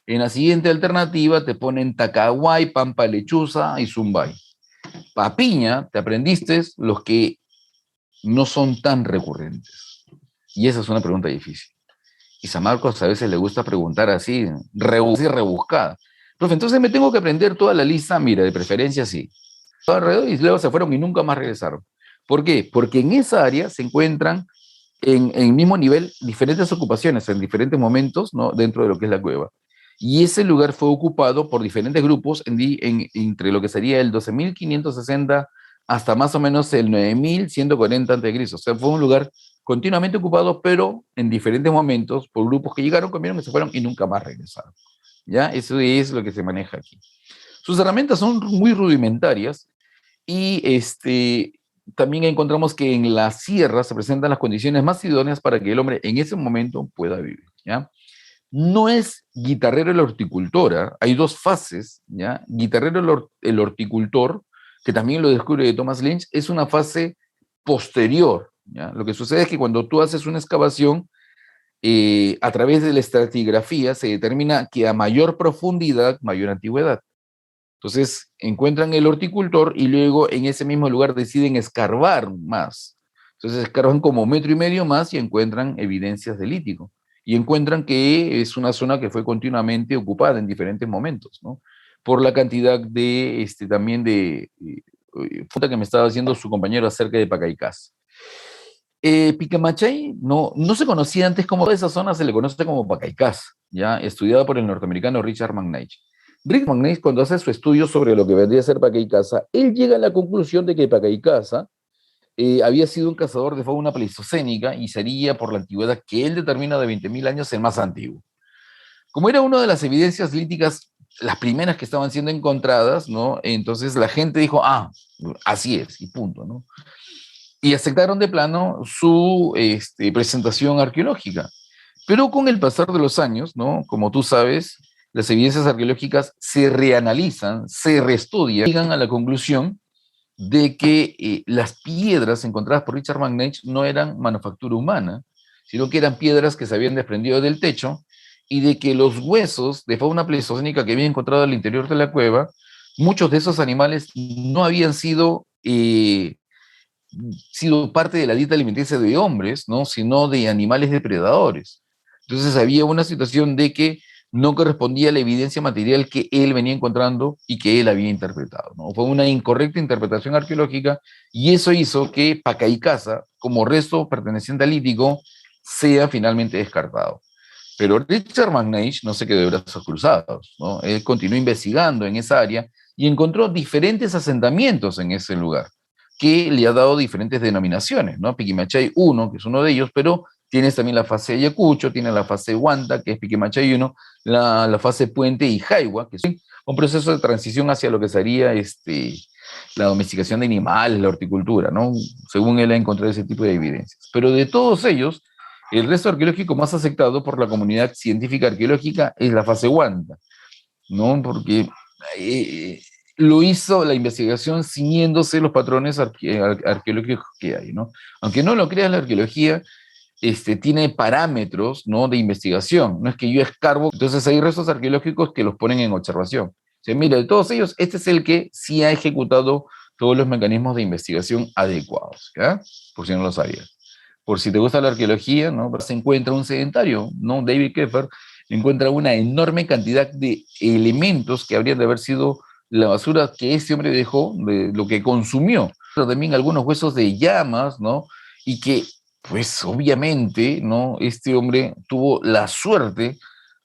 En la siguiente alternativa te ponen Tacahuay, Pampa Lechuza y Zumbay. Papiña, te aprendiste los que no son tan recurrentes. Y esa es una pregunta difícil. Y San Marcos a veces le gusta preguntar así, rebuscada. Profe, entonces me tengo que aprender toda la lista, mira, de preferencia sí. Todo alrededor y luego se fueron y nunca más regresaron. ¿Por qué? Porque en esa área se encuentran en el mismo nivel diferentes ocupaciones en diferentes momentos, ¿no? Dentro de lo que es la cueva. Y ese lugar fue ocupado por diferentes grupos entre lo que sería el 12.560 hasta más o menos el 9.140 a.C. O sea, fue un lugar continuamente ocupado, pero en diferentes momentos por grupos que llegaron, comieron y se fueron y nunca más regresaron. ¿Ya? Eso es lo que se maneja aquí. Sus herramientas son muy rudimentarias y también encontramos que en la sierra se presentan las condiciones más idóneas para que el hombre en ese momento pueda vivir, ¿ya? No es guitarrero el horticultor, ¿eh? Hay dos fases, ¿ya? Guitarrero el horticultor, que también lo descubre Thomas Lynch, es una fase posterior, ¿ya? Lo que sucede es que cuando tú haces una excavación, a través de la estratigrafía se determina que a mayor profundidad, mayor antigüedad. Entonces encuentran el horticultor y luego en ese mismo lugar deciden escarbar más. Entonces escarban como 1,5 metros más y encuentran evidencias de lítico. Y encuentran que es una zona que fue continuamente ocupada en diferentes momentos, ¿no? Por la cantidad de, también de, pregunta que me estaba haciendo su compañero acerca de Pacaicás. Piquemachay no se conocía antes como, toda esa zona se le conoce como Pacaicás, ya estudiada por el norteamericano Richard McNeish. Rick McNeish, cuando hace su estudio sobre lo que vendría a ser Pacaicasa, él llega a la conclusión de que Pacaicasa había sido un cazador de fauna pleistocénica y sería, por la antigüedad que él determina de 20.000 años, el más antiguo. Como era una de las evidencias líticas, las primeras que estaban siendo encontradas, ¿no? Entonces la gente dijo, así es, y punto, ¿no? Y aceptaron de plano su presentación arqueológica. Pero con el pasar de los años, ¿no? Como tú sabes, las evidencias arqueológicas se reanalizan, se reestudian, y llegan a la conclusión de que las piedras encontradas por Richard McNeish no eran manufactura humana, sino que eran piedras que se habían desprendido del techo y de que los huesos de fauna pleistocénica que había encontrado al interior de la cueva, muchos de esos animales no habían sido parte de la dieta alimenticia de hombres, ¿no? Sino de animales depredadores. Entonces había una situación de que no correspondía a la evidencia material que él venía encontrando y que él había interpretado, ¿no? Fue una incorrecta interpretación arqueológica y eso hizo que Pacaicasa, como resto perteneciente al lítico, sea finalmente descartado. Pero Richard McNeish no se quedó de brazos cruzados, ¿no? Él continuó investigando en esa área y encontró diferentes asentamientos en ese lugar que le ha dado diferentes denominaciones, ¿no? Piquimachay 1, que es uno de ellos, pero tienes también la fase de Ayacucho, tienes la fase Huanta, que es Piquimachay 1, la fase Puente y Jaiwa, que es un proceso de transición hacia lo que sería la domesticación de animales, la horticultura, ¿no? Según él ha encontrado ese tipo de evidencias. Pero de todos ellos, el resto arqueológico más aceptado por la comunidad científica arqueológica es la fase Huanta, ¿no? Porque lo hizo la investigación ciñéndose los patrones arqueológicos que hay, ¿no? Aunque no lo creas, la arqueología tiene parámetros, ¿no? De investigación. No es que yo escarbo, entonces hay restos arqueológicos que los ponen en observación. O sea, mira, de todos ellos, este es el que sí ha ejecutado todos los mecanismos de investigación adecuados, ¿ya? Por si no lo sabías. Por si te gusta la arqueología, ¿no? Se encuentra un sedentario, ¿no? David Keffer encuentra una enorme cantidad de elementos que habrían de haber sido la basura que este hombre dejó, de lo que consumió. Pero también algunos huesos de llamas, ¿no? Y que, pues obviamente, ¿no? Este hombre tuvo la suerte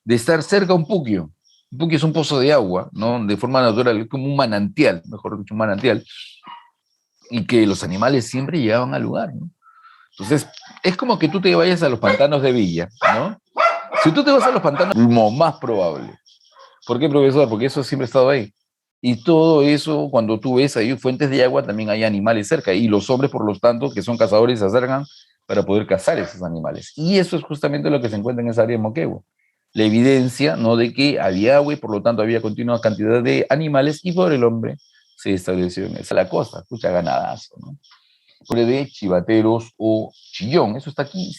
de estar cerca a un puquio. Un puquio es un pozo de agua, ¿no? De forma natural, como un manantial, mejor dicho, un manantial. y que los animales siempre llegaban al lugar, ¿no? Entonces, es como que tú te vayas a los pantanos de Villa, ¿no? Si tú te vas a los pantanos, lo más probable. ¿Por qué, profesor? Porque eso siempre ha estado ahí. Y todo eso, cuando tú ves ahí fuentes de agua, también hay animales cerca. Y los hombres, por lo tanto, que son cazadores, se acercan para poder cazar esos animales. Y eso es justamente lo que se encuentra en esa área de Moquegua. La evidencia, ¿no?, de que había agua y por lo tanto había continua cantidad de animales y por el hombre se estableció en esa la costa. Escucha, ganadazo, ¿no? De chivateros o chillón. Eso está aquí,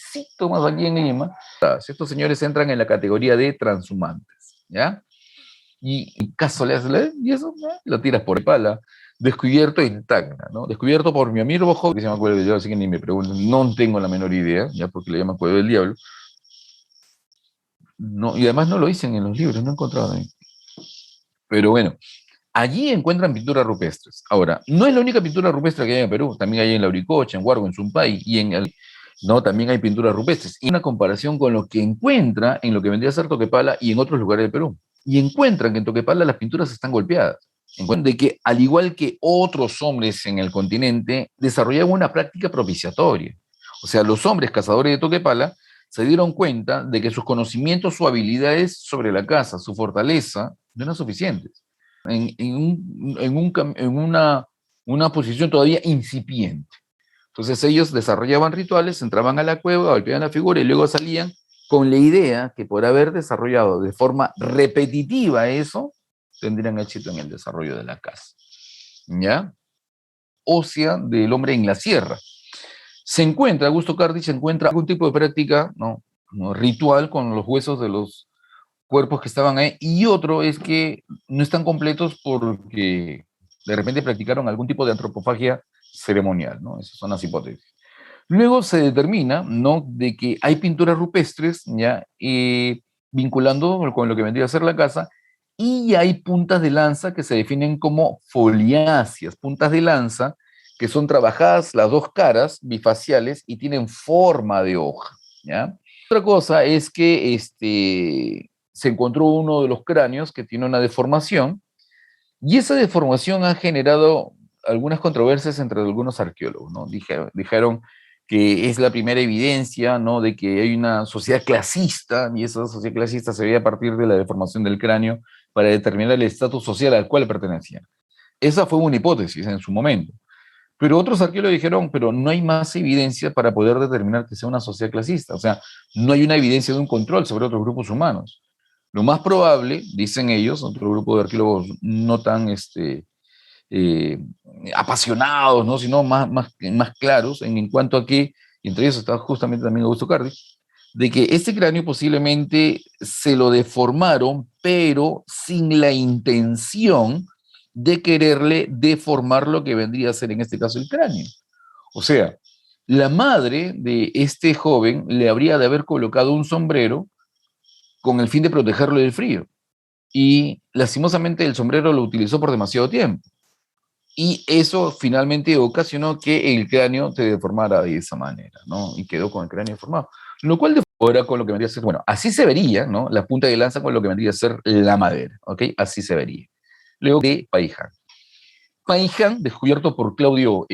más aquí en Lima. Estos señores entran en la categoría de transhumantes, ¿ya? Y caso le hace, y eso, lo tiras por pala. Descubierto en Tacna, ¿no? Descubierto por mi amigo Bojo, que se llama Cueva del Diablo, así que ni me pregunten, no tengo la menor idea, ya porque le llaman Cueva del Diablo. No, y además no lo dicen en los libros, no he encontrado ahí. Pero bueno, allí encuentran pinturas rupestres. Ahora, no es la única pintura rupestre que hay en Perú, también hay en Lauricocha, en Huargo, en Sumpay, y no, también hay pinturas rupestres. Y una comparación con lo que encuentra en lo que vendría a ser Toquepala y en otros lugares de Perú. Y encuentran que en Toquepala las pinturas están golpeadas. Encuentran de que, al igual que otros hombres en el continente, desarrollaban una práctica propiciatoria. O sea, los hombres cazadores de Toquepala se dieron cuenta de que sus conocimientos o habilidades sobre la caza, su fortaleza, no eran suficientes. En una posición todavía incipiente. Entonces ellos desarrollaban rituales, entraban a la cueva, golpeaban la figura y luego salían con la idea que por haber desarrollado de forma repetitiva eso, tendrían éxito en el desarrollo de la caza. ¿Ya? Ósea del hombre en la sierra. Se encuentra, Augusto Cardi se encuentra algún tipo de práctica, ¿no?, ritual con los huesos de los cuerpos que estaban ahí, y otro es que no están completos porque de repente practicaron algún tipo de antropofagia ceremonial, ¿no? Esas son las hipótesis. Luego se determina, ¿no?, de que hay pinturas rupestres, ¿ya? Vinculando con lo que vendría a ser la casa, y hay puntas de lanza que se definen como foliáceas, puntas de lanza que son trabajadas las dos caras bifaciales y tienen forma de hoja, ¿ya? Otra cosa es que se encontró uno de los cráneos que tiene una deformación, y esa deformación ha generado algunas controversias entre algunos arqueólogos, ¿no? Dijeron que es la primera evidencia, ¿no?, de que hay una sociedad clasista, y esa sociedad clasista se veía a partir de la deformación del cráneo para determinar el estatus social al cual pertenecían. Esa fue una hipótesis en su momento. Pero otros arqueólogos dijeron, pero no hay más evidencia para poder determinar que sea una sociedad clasista. O sea, no hay una evidencia de un control sobre otros grupos humanos. Lo más probable, dicen ellos, otro grupo de arqueólogos no tan eh, apasionados, ¿no?, sino más claros en cuanto a que, y entre ellos está justamente también Augusto Cardi, de que este cráneo posiblemente se lo deformaron, pero sin la intención de quererle deformar lo que vendría a ser en este caso el cráneo. O sea, la madre de este joven le habría de haber colocado un sombrero con el fin de protegerlo del frío. Y lastimosamente el sombrero lo utilizó por demasiado tiempo. Y eso finalmente ocasionó que el cráneo se deformara de esa manera, ¿no? Y quedó con el cráneo deformado. Lo cual ahora con lo que vendría a ser, bueno, así se vería, ¿no?, la punta de lanza con lo que vendría a ser la madera, ¿ok? Así se vería. Luego de Paiján. Paiján, descubierto por Claudio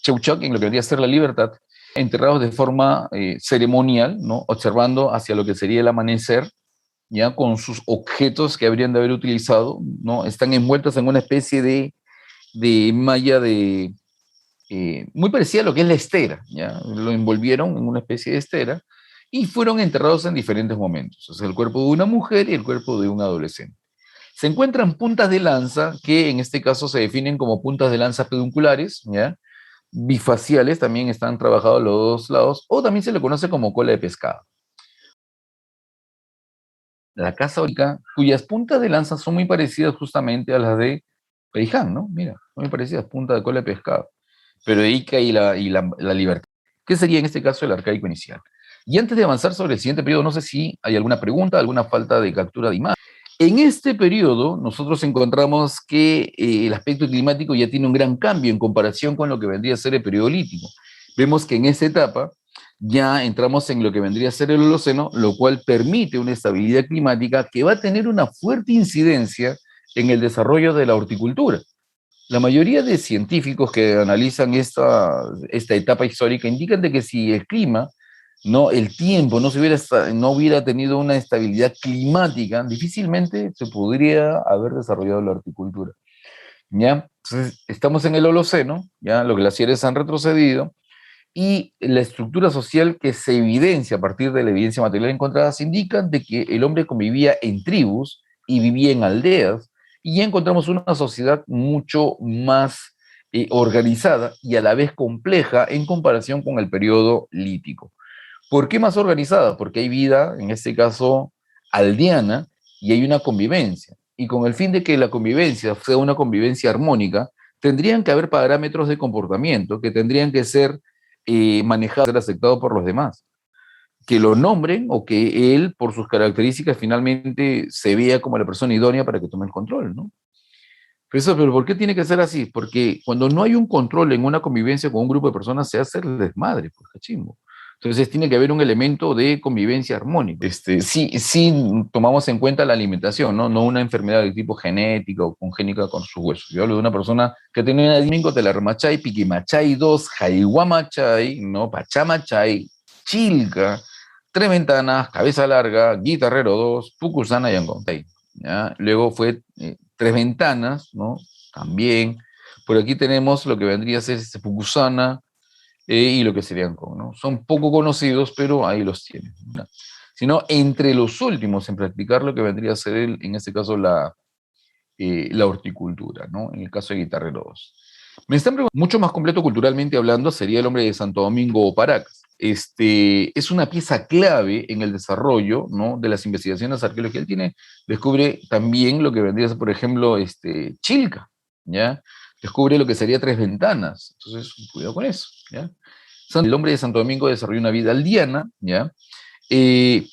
Cheuchac en lo que vendría a ser La Libertad, enterrados de forma ceremonial, ¿no?, observando hacia lo que sería el amanecer, ya con sus objetos que habrían de haber utilizado, ¿no? Están envueltos en una especie de malla muy parecida a lo que es la estera, ¿ya? Lo envolvieron en una especie de estera y fueron enterrados en diferentes momentos. O sea, el cuerpo de una mujer y el cuerpo de un adolescente. Se encuentran puntas de lanza que en este caso se definen como puntas de lanza pedunculares, ¿ya? Bifaciales, también están trabajados los dos lados, o también se le conoce como cola de pescado. La casa órica, cuyas puntas de lanza son muy parecidas justamente a las de Peiján, ¿no? Mira, son muy parecidas, punta de cola de pescado. Pero Ica y la Libertad. ¿Qué sería en este caso el arcaico inicial? Y antes de avanzar sobre el siguiente periodo, no sé si hay alguna pregunta, alguna falta de captura de imagen. En este periodo, nosotros encontramos que el aspecto climático ya tiene un gran cambio en comparación con lo que vendría a ser el periodo lítico. Vemos que en esta etapa ya entramos en lo que vendría a ser el Holoceno, lo cual permite una estabilidad climática que va a tener una fuerte incidencia en el desarrollo de la horticultura. La mayoría de científicos que analizan esta etapa histórica indican de que si el clima, no, el tiempo no hubiera tenido una estabilidad climática, difícilmente se podría haber desarrollado la horticultura. ¿Ya? Entonces, estamos en el Holoceno, ya los glaciares han retrocedido, y la estructura social que se evidencia a partir de la evidencia material encontrada se indican de que el hombre convivía en tribus y vivía en aldeas, y ya encontramos una sociedad mucho más organizada y a la vez compleja en comparación con el periodo lítico. ¿Por qué más organizada? Porque hay vida, en este caso, aldeana, y hay una convivencia. Y con el fin de que la convivencia sea una convivencia armónica, tendrían que haber parámetros de comportamiento que tendrían que ser manejados, ser aceptados por los demás. Que lo nombren o que él, por sus características, finalmente se vea como la persona idónea para que tome el control, ¿no? Pero ¿por qué tiene que ser así? Porque cuando no hay un control en una convivencia con un grupo de personas, se hace el desmadre, pues cachimbo. Entonces tiene que haber un elemento de convivencia armónica. Sí tomamos en cuenta la alimentación, ¿no? No una enfermedad de tipo genética o congénica con sus huesos. Yo hablo de una persona que tiene una domingo, telarmachay, piquimachay 2, jaihuamachay, ¿no? Pachamachay, chilca, tres ventanas, cabeza larga, guitarrero 2, pucusana y angontay. ¿Ya? Luego fue tres ventanas, ¿no? También. Por aquí tenemos lo que vendría a ser pucusana, y lo que serían con, ¿no? Son poco conocidos, pero ahí los tienen, ¿no? Sino entre los últimos en practicar lo que vendría a ser, en este caso, la horticultura, ¿no? En el caso de Guitarrero 2. Me están preguntando, mucho más completo culturalmente hablando, sería el hombre de Santo Domingo o Paracas. Es una pieza clave en el desarrollo, ¿no? De las investigaciones arqueológicas. Descubre también lo que vendría a ser, por ejemplo, Chilca, ¿ya? Descubre lo que sería Tres Ventanas. Entonces, cuidado con eso, ¿ya? El hombre de Santo Domingo desarrolló una vida aldeana, ¿ya? Eh,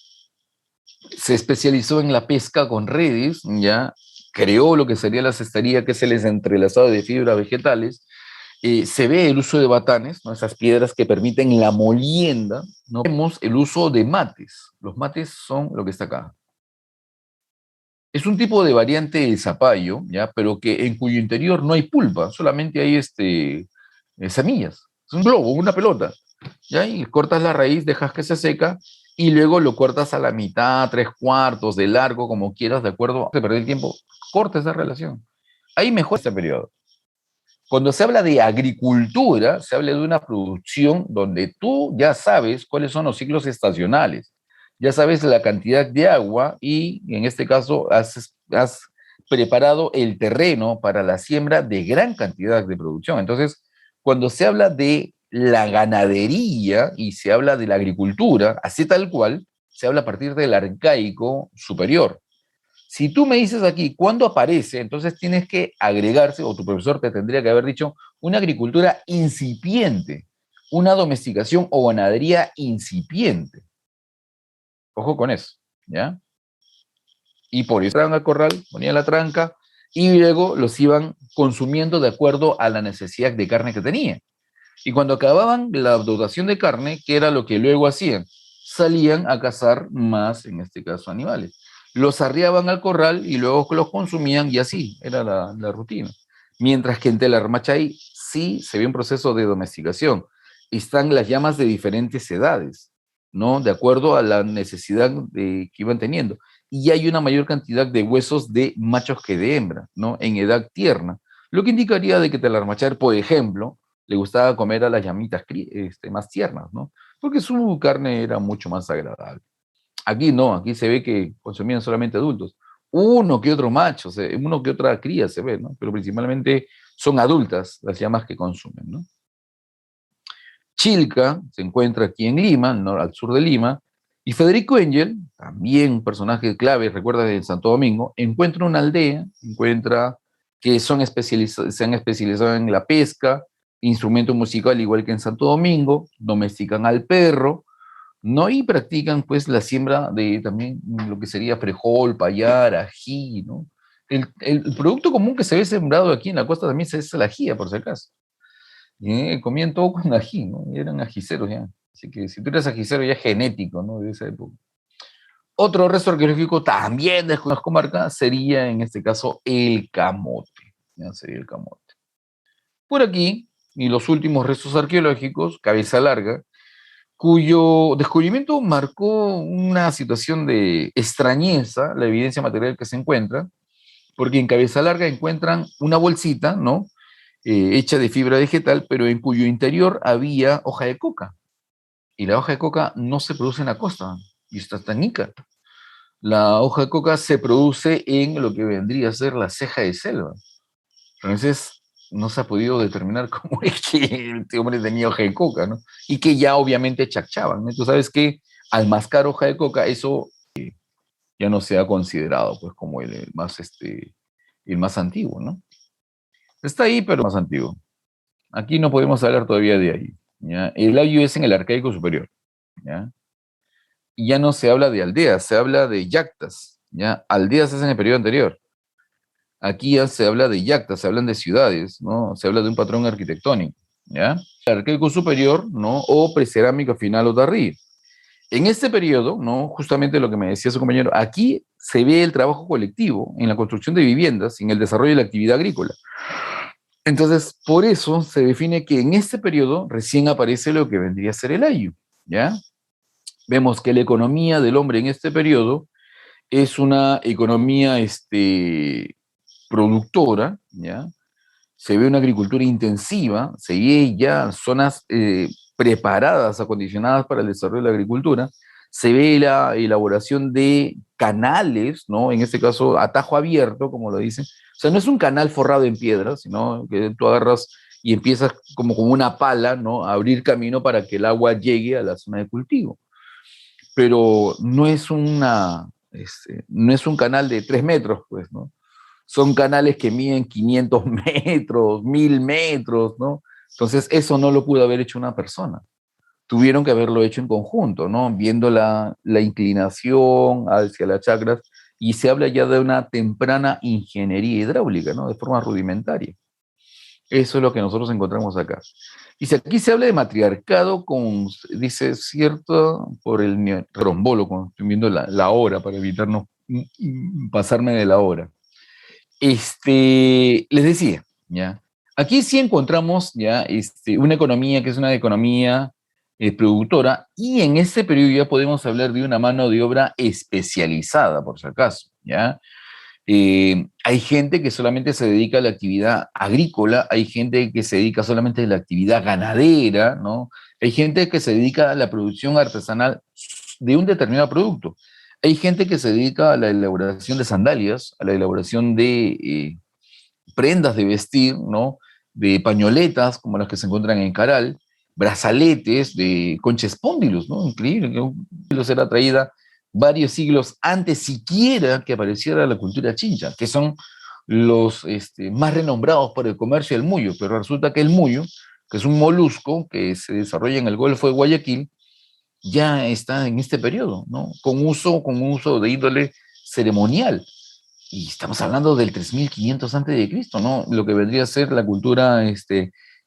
Se especializó en la pesca con redes, ¿ya? Creó lo que sería la cestería, que es el entrelazado de fibras vegetales. Se ve el uso de batanes, ¿no? Esas piedras que permiten la molienda, ¿no? Vemos el uso de mates. Los mates son lo que está acá. Es un tipo de variante de zapallo, ¿ya? Pero que en cuyo interior no hay pulpa, solamente hay semillas. Es un globo, una pelota. ¿Ya? Y cortas la raíz, dejas que se seca y luego lo cortas a la mitad, tres cuartos de largo, como quieras, de acuerdo. De perder el tiempo, corta esa relación. Ahí mejora este periodo. Cuando se habla de agricultura, se habla de una producción donde tú ya sabes cuáles son los ciclos estacionales, ya sabes la cantidad de agua y en este caso has preparado el terreno para la siembra de gran cantidad de producción. Entonces, cuando se habla de la ganadería y se habla de la agricultura, así tal cual, se habla a partir del arcaico superior. Si tú me dices aquí cuándo aparece, entonces tienes que agregarse, o tu profesor te tendría que haber dicho, una agricultura incipiente, una domesticación o ganadería incipiente. Ojo con eso, ¿ya? Y por eso iban al corral, ponían la tranca y luego los iban consumiendo de acuerdo a la necesidad de carne que tenían. Y cuando acababan la dotación de carne, ¿qué era lo que luego hacían? Salían a cazar más, en este caso, animales. Los arriaban al corral y luego los consumían y así, era la rutina. Mientras que en Telarmachay sí se ve un proceso de domesticación. Están las llamas de diferentes edades, ¿no? De acuerdo a la necesidad que iban teniendo. Y hay una mayor cantidad de huesos de machos que de hembra, ¿no? En edad tierna. Lo que indicaría de que Telarmachay, por ejemplo, le gustaba comer a las llamitas más tiernas, ¿no? Porque su carne era mucho más agradable. Aquí no, aquí se ve que consumían solamente adultos. Uno que otro macho, uno que otra cría se ve, ¿no? Pero principalmente son adultas las llamas que consumen, ¿no? Chilca se encuentra aquí en Lima, ¿no? Al sur de Lima, y Federico Engel, también un personaje clave, recuerda de Santo Domingo, encuentra una aldea, encuentra que se han especializado en la pesca, instrumento musical igual que en Santo Domingo, domestican al perro, ¿no? Y practican pues la siembra de también lo que sería frijol, payar, ají, ¿no? El producto común que se ve sembrado aquí en la costa también es el ají, por si acaso. Comían todo con ají, ¿no? Y eran ajiceros ya. Así que si tú eres ajicero ya es genético, ¿no? De esa época. Otro resto arqueológico también de las comarcas sería en este caso el camote. Ya sería el camote. Por aquí, y los últimos restos arqueológicos, Cabeza Larga, cuyo descubrimiento marcó una situación de extrañeza, la evidencia material que se encuentra, porque en Cabeza Larga encuentran una bolsita, ¿no? Hecha de fibra vegetal, pero en cuyo interior había hoja de coca. Y la hoja de coca no se produce en la costa, y está tanica. La hoja de coca se produce en lo que vendría a ser la ceja de selva. Entonces, no se ha podido determinar cómo es que este hombre tenía hoja de coca, ¿no? Y que ya obviamente chacchaban, ¿no? Tú sabes que al mascar hoja de coca, eso ya no se ha considerado, pues, como el más antiguo, ¿no? Está ahí, pero más antiguo. Aquí no podemos hablar todavía de ahí, ¿ya? El ayu es en el arcaico superior, ¿ya? Y ya no se habla de aldeas, se habla de yactas, ¿ya? Aldeas es en el periodo anterior. Aquí ya se habla de yactas, se hablan de ciudades, ¿no? Se habla de un patrón arquitectónico, ¿ya? El arcaico superior, ¿no? O precerámica final o tardía. En este periodo, ¿no? Justamente lo que me decía su compañero, aquí se ve el trabajo colectivo en la construcción de viviendas, en el desarrollo de la actividad agrícola. Entonces, por eso se define que en este periodo recién aparece lo que vendría a ser el ayu, ¿ya? Vemos que la economía del hombre en este periodo es una economía productora, ¿ya? Se ve una agricultura intensiva, se ve ya zonas preparadas, acondicionadas para el desarrollo de la agricultura, se ve la elaboración de canales, ¿no? En este caso, atajo abierto, como lo dicen. O sea, no es un canal forrado en piedra, sino que tú agarras y empiezas como con una pala, ¿no? A abrir camino para que el agua llegue a la zona de cultivo. Pero no es un canal de 3 metros, pues, ¿no? Son canales que miden 500 metros, 1000 metros, ¿no? Entonces, eso no lo pudo haber hecho una persona. Tuvieron que haberlo hecho en conjunto, ¿no? Viendo la inclinación hacia las chacras, y se habla ya de una temprana ingeniería hidráulica, ¿no? De forma rudimentaria. Eso es lo que nosotros encontramos acá. Y si aquí se habla de matriarcado con, dice, cierto, por el trombólogo, estoy viendo la hora para evitar no pasarme de la hora. Les decía, ¿ya? Aquí sí encontramos ya una economía que es una economía productora, y en este periodo ya podemos hablar de una mano de obra especializada, por si acaso, ¿ya? Hay gente que solamente se dedica a la actividad agrícola, hay gente que se dedica solamente a la actividad ganadera, ¿no? Hay gente que se dedica a la producción artesanal de un determinado producto. Hay gente que se dedica a la elaboración de sandalias, a la elaboración de prendas de vestir, ¿no? De pañoletas, como las que se encuentran en Caral, brazaletes de concha espóndilos, ¿no? Increíble que un espóndilo será traída varios siglos antes siquiera que apareciera la cultura chincha, que son los más renombrados por el comercio del muyo, pero resulta que el muyo, que es un molusco que se desarrolla en el Golfo de Guayaquil, ya está en este periodo, ¿no? Con uso de índole ceremonial. Y estamos hablando del 3500 antes de Cristo, ¿no? Lo que vendría a ser la cultura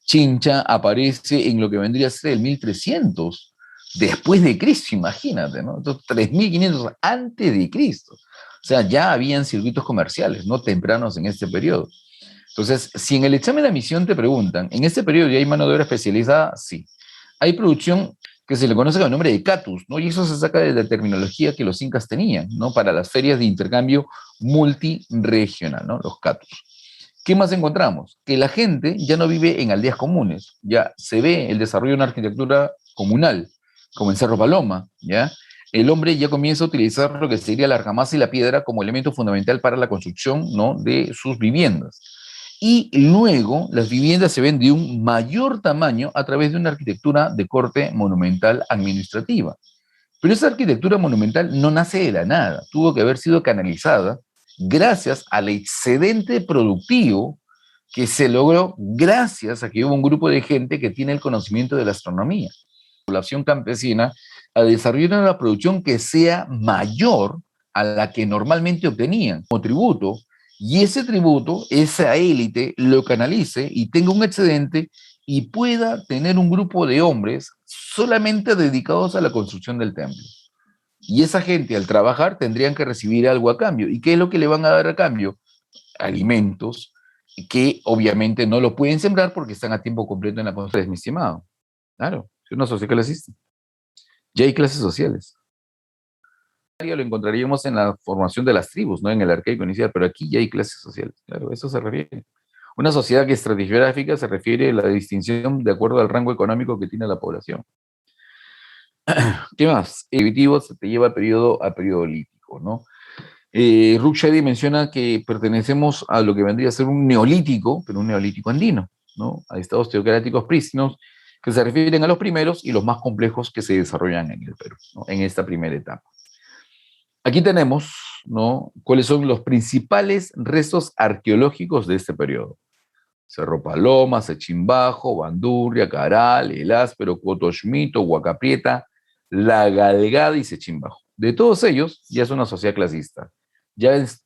chincha aparece en lo que vendría a ser el 1300 después de Cristo, imagínate, ¿no? Entonces, 3500 antes de Cristo. O sea, ya habían circuitos comerciales, ¿no? Tempranos en este periodo. Entonces, si en el examen de admisión te preguntan, ¿en este periodo ya hay mano de obra especializada? Sí. Hay producción que se le conoce con el nombre de catus, ¿no? Y eso se saca de la terminología que los incas tenían, ¿no? Para las ferias de intercambio multiregional, ¿no? Los catus. ¿Qué más encontramos? Que la gente ya no vive en aldeas comunes, ya se ve el desarrollo de una arquitectura comunal, como en Cerro Paloma, ¿ya? El hombre ya comienza a utilizar lo que sería la argamasa y la piedra como elemento fundamental para la construcción, ¿no? De sus viviendas. Y luego las viviendas se ven de un mayor tamaño a través de una arquitectura de corte monumental administrativa. Pero esa arquitectura monumental no nace de la nada, tuvo que haber sido canalizada gracias al excedente productivo que se logró gracias a que hubo un grupo de gente que tiene el conocimiento de la astronomía. La población campesina a desarrollar una producción que sea mayor a la que normalmente obtenían como tributo, y ese tributo, esa élite, lo canalice y tenga un excedente y pueda tener un grupo de hombres solamente dedicados a la construcción del templo. Y esa gente al trabajar tendrían que recibir algo a cambio. ¿Y qué es lo que le van a dar a cambio? Alimentos, que obviamente no lo pueden sembrar porque están a tiempo completo en la construcción, mi estimado. Claro, es una sociedad clasista. Ya hay clases sociales. Lo encontraríamos en la formación de las tribus, no en el arcaico inicial, pero aquí ya hay clases sociales. Claro, eso se refiere. Una sociedad que es estratigráfica se refiere a la distinción de acuerdo al rango económico que tiene la población. ¿Qué más? El primitivo se te lleva a periodo lítico, ¿no? Rukhshadi menciona que pertenecemos a lo que vendría a ser un neolítico, pero un neolítico andino, ¿no? A estados teocráticos prístinos que se refieren a los primeros y los más complejos que se desarrollan en el Perú, ¿no? En esta primera etapa. Aquí tenemos, ¿no?, cuáles son los principales restos arqueológicos de este periodo. Cerro Paloma, Sechimbajo, Bandurria, Caral, El Áspero, Cotoxmito, Huacaprieta, La Galgada y Sechimbajo. De todos ellos, ya es una sociedad clasista.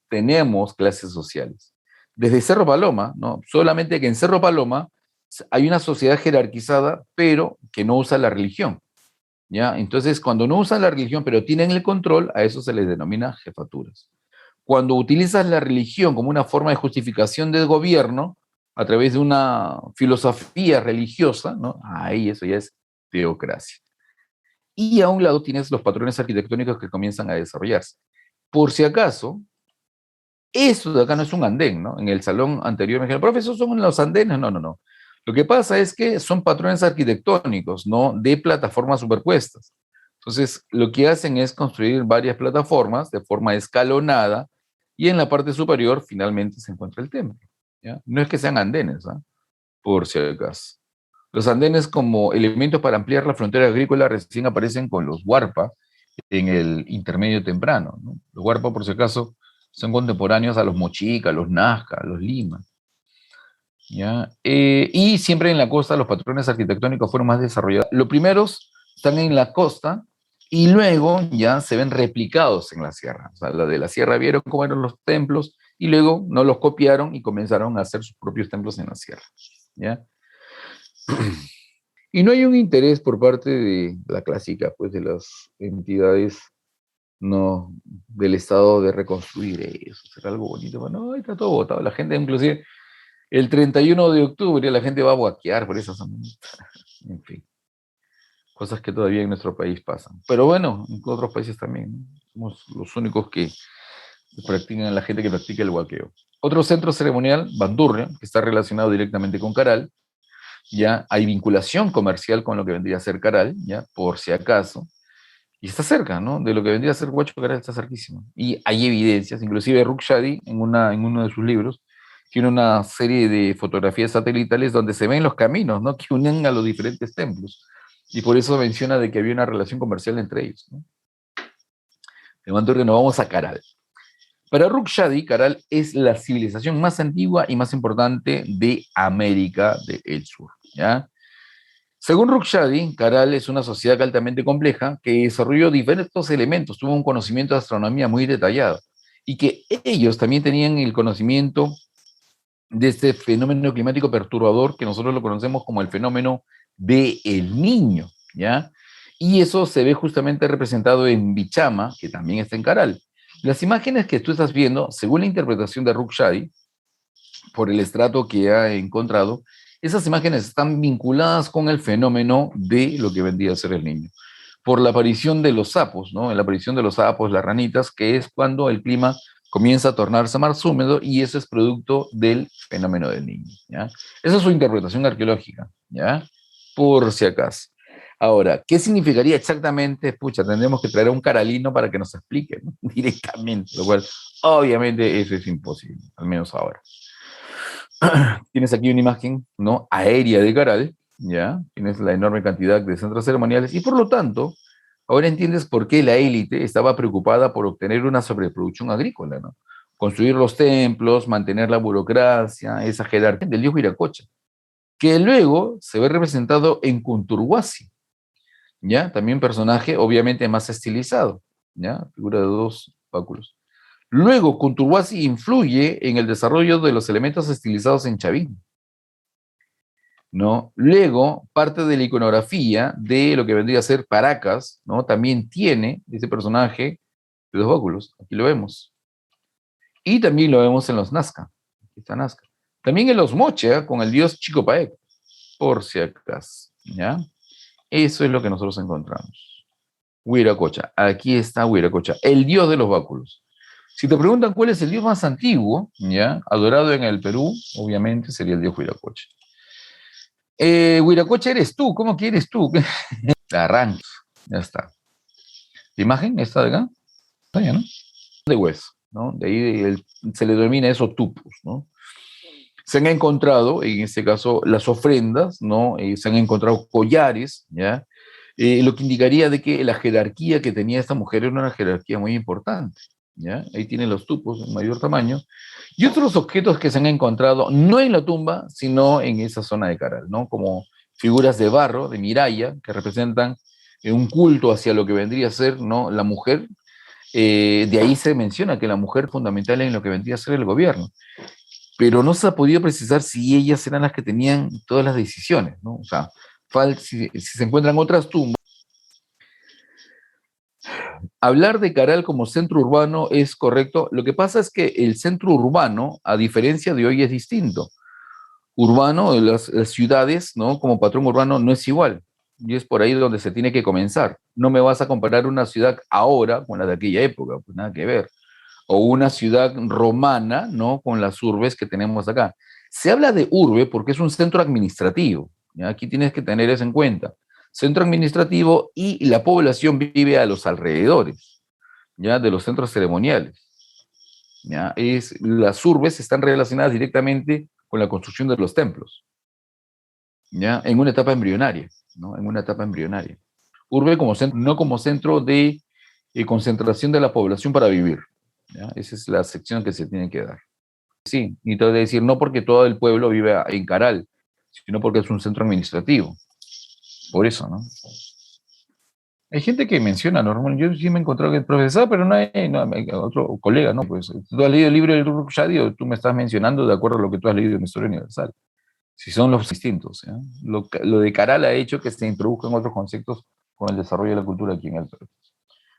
Tenemos clases sociales. Desde Cerro Paloma, ¿no? Solamente que en Cerro Paloma hay una sociedad jerarquizada, pero que no usa la religión, ¿ya? Entonces, cuando no usan la religión, pero tienen el control, a eso se les denomina jefaturas. Cuando utilizas la religión como una forma de justificación del gobierno, a través de una filosofía religiosa, ¿no? Ahí eso ya es teocracia. Y a un lado tienes los patrones arquitectónicos que comienzan a desarrollarse. Por si acaso, eso de acá no es un andén, ¿no? En el salón anterior me dijeron, profe, ¿esos son los andenes? No, no, no. Lo que pasa es que son patrones arquitectónicos, ¿no? De plataformas superpuestas. Entonces, lo que hacen es construir varias plataformas de forma escalonada y en la parte superior finalmente se encuentra el templo, ¿ya? No es que sean andenes, ¿ah? Por si acaso. Los andenes como elementos para ampliar la frontera agrícola recién aparecen con los huarpa en el intermedio temprano, ¿no? Los huarpa, por si acaso, son contemporáneos a los mochica, a los nazca, a los lima, ¿ya? Y siempre en la costa los patrones arquitectónicos fueron más desarrollados. Los primeros están en la costa y luego ya se ven replicados en la sierra. O sea, la de la sierra vieron cómo eran los templos y luego no los copiaron y comenzaron a hacer sus propios templos en la sierra, ¿ya? Y no hay un interés por parte de la clásica, pues de las entidades, no, del Estado de reconstruir eso, será algo bonito. Bueno, no, está todo votado. La gente, inclusive, el 31 de octubre, la gente va a boaquear por esas, en fin, cosas que todavía en nuestro país pasan. Pero bueno, en otros países también, ¿no? Somos los únicos que practican, la gente que practica el huaqueo. Otro centro ceremonial, Bandurria, que está relacionado directamente con Caral. Ya hay vinculación comercial con lo que vendría a ser Caral, ya, por si acaso, y está cerca, ¿no? De lo que vendría a ser Huacho Caral está cerquísimo. Y hay evidencias, inclusive Rukhshadi, en uno de sus libros, tiene una serie de fotografías satelitales donde se ven los caminos, ¿no?, que unen a los diferentes templos. Y por eso menciona de que había una relación comercial entre ellos, ¿no? De manera que nos vamos a Caral. Para Rukhshadi, Caral es la civilización más antigua y más importante de América del Sur, ¿ya? Según Rukhshadi, Caral es una sociedad altamente compleja que desarrolló diversos elementos, tuvo un conocimiento de astronomía muy detallado y que ellos también tenían el conocimiento de este fenómeno climático perturbador que nosotros lo conocemos como el fenómeno del Niño, ¿ya? Y eso se ve justamente representado en Bichama, que también está en Caral. Las imágenes que tú estás viendo, según la interpretación de Rukhshadi, por el estrato que ha encontrado, esas imágenes están vinculadas con el fenómeno de lo que vendría a ser el Niño. Por la aparición de los sapos, ¿no? La aparición de los sapos, las ranitas, que es cuando el clima comienza a tornarse más húmedo y eso es producto del fenómeno del Niño, ¿ya? Esa es su interpretación arqueológica, ¿ya? Por si acaso. Ahora, ¿qué significaría exactamente? Pucha, tendremos que traer a un caralino para que nos explique, ¿no? Directamente, lo cual obviamente eso es imposible, al menos ahora. Tienes aquí una imagen, ¿no?, aérea de Caral, ¿ya? Tienes la enorme cantidad de centros ceremoniales y por lo tanto, ahora entiendes por qué la élite estaba preocupada por obtener una sobreproducción agrícola, ¿no? Construir los templos, mantener la burocracia, esa jerarquía del dios Viracocha, que luego se ve representado en Kunturwasi, ¿ya? También personaje obviamente más estilizado, ¿ya? Figura de dos báculos. Luego, Kunturwasi influye en el desarrollo de los elementos estilizados en Chavín, ¿no? Luego, parte de la iconografía de lo que vendría a ser Paracas, ¿no?, también tiene ese personaje de dos báculos, aquí lo vemos. Y también lo vemos en los Nazca, aquí está Nazca. También el Osmoche, ¿eh? Con el dios Chicopaec, por si acaso, ¿ya? Eso es lo que nosotros encontramos. Huiracocha, aquí está Huiracocha, el dios de los báculos. Si te preguntan cuál es el dios más antiguo, ¿ya? Adorado en el Perú, obviamente sería el dios Huiracocha. Huiracocha eres tú, ¿cómo quieres tú? Arranques, ya está. ¿La imagen esta de acá? Está bien, ¿no? De hueso, ¿no? De ahí se le denomina eso tupus, ¿no? Se han encontrado, en este caso, las ofrendas, ¿no? Se han encontrado collares, ¿ya? Lo que indicaría de que la jerarquía que tenía esta mujer era una jerarquía muy importante, ¿ya? Ahí tienen los tupos en mayor tamaño. Y otros objetos que se han encontrado, no en la tumba, sino en esa zona de Caral, ¿no? Como figuras de barro, de miraya, que representan un culto hacia lo que vendría a ser, ¿no? La mujer. De ahí se menciona que la mujer fundamental en lo que vendría a ser el gobierno, pero no se ha podido precisar si ellas eran las que tenían todas las decisiones, ¿no? O sea, si se encuentran otras tumbas. Hablar de Caral como centro urbano es correcto. Lo que pasa es que el centro urbano, a diferencia de hoy, es distinto. Urbano, las ciudades, ¿no? Como patrón urbano no es igual. Y es por ahí donde se tiene que comenzar. No me vas a comparar una ciudad ahora con la de aquella época, pues nada que ver. O una ciudad romana, ¿no? Con las urbes que tenemos acá. Se habla de urbe porque es un centro administrativo, ¿ya? Aquí tienes que tener eso en cuenta. Centro administrativo y la población vive a los alrededores, ¿ya? De los centros ceremoniales, ¿ya? Las urbes están relacionadas directamente con la construcción de los templos, ¿ya? En una etapa embrionaria, ¿no? En una etapa embrionaria. Urbe como centro, no como centro de concentración de la población para vivir, ¿ya? Esa es la sección que se tiene que dar. Sí, y te voy a decir, no porque todo el pueblo vive en Caral, sino porque es un centro administrativo. Por eso, ¿no? Hay gente que menciona, normal, yo sí me he encontrado que el profesor, pero no hay otro colega, ¿no? Pues tú has leído el libro del Uruk Shadi o tú me estás mencionando de acuerdo a lo que tú has leído en Historia Universal. Si son los distintos, ¿ya? Lo de Caral ha hecho que se introduzcan otros conceptos con el desarrollo de la cultura aquí en el Perú.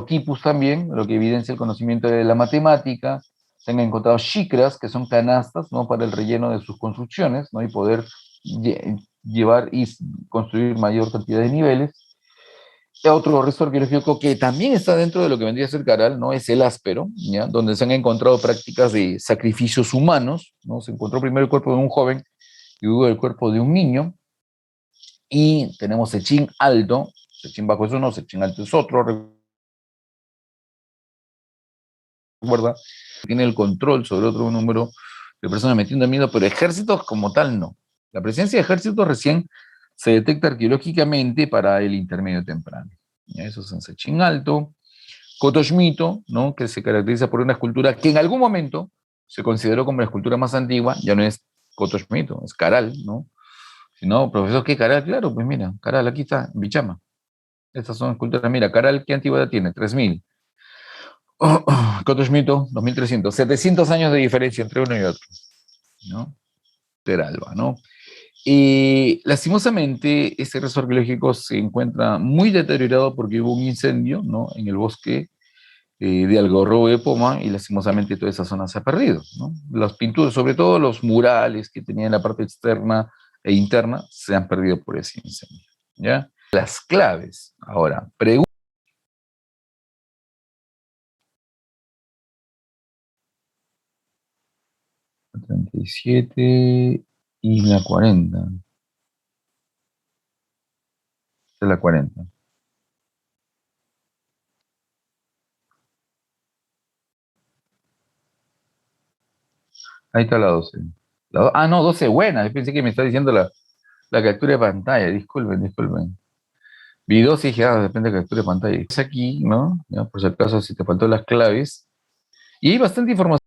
Quipus también, lo que evidencia el conocimiento de la matemática, se han encontrado shikras, que son canastas, ¿no? Para el relleno de sus construcciones, ¿no? Y poder llevar y construir mayor cantidad de niveles. Otro resto arqueológico que también está dentro de lo que vendría a ser Caral, ¿no? Es el áspero, ¿ya? Donde se han encontrado prácticas de sacrificios humanos, ¿no? Se encontró primero el cuerpo de un joven y luego el cuerpo de un niño, y tenemos Sechín Alto, Sechín Bajo es uno, Sechín Alto es otro, recuerda, tiene el control sobre otro número de personas metiendo miedo, pero ejércitos como tal no. La presencia de ejércitos recién se detecta arqueológicamente para el intermedio temprano. Eso es en Sechín Alto. Cotoxmito, ¿no? Que se caracteriza por una escultura que en algún momento se consideró como la escultura más antigua, ya no es Cotoxmito, es Caral, ¿no? Si no, profesor, ¿qué Caral? Claro, pues mira, Caral, aquí está, en Bichama. Estas son esculturas, mira, Caral, ¿qué antigüedad tiene? 3000. Cotoxmito, 2300. 700 años de diferencia entre uno y otro, ¿no? Peralba, ¿no? Y lastimosamente, este resto arqueológico se encuentra muy deteriorado porque hubo un incendio, ¿no? En el bosque de Algarrobo de Poma, y lastimosamente toda esa zona se ha perdido, ¿no? Las pinturas, sobre todo los murales que tenían en la parte externa e interna, se han perdido por ese incendio, ¿ya? Las claves, ahora, pregunta. 37 y la 40. Esta es la 40. Ahí está la 12. No, 12 buena. Yo pensé que me está diciendo la captura de pantalla. Disculpen, disculpen. Vi 12 y dije, depende de captura de pantalla. Es aquí, ¿no? Ya, por si acaso, si te faltó las claves. Y hay bastante información.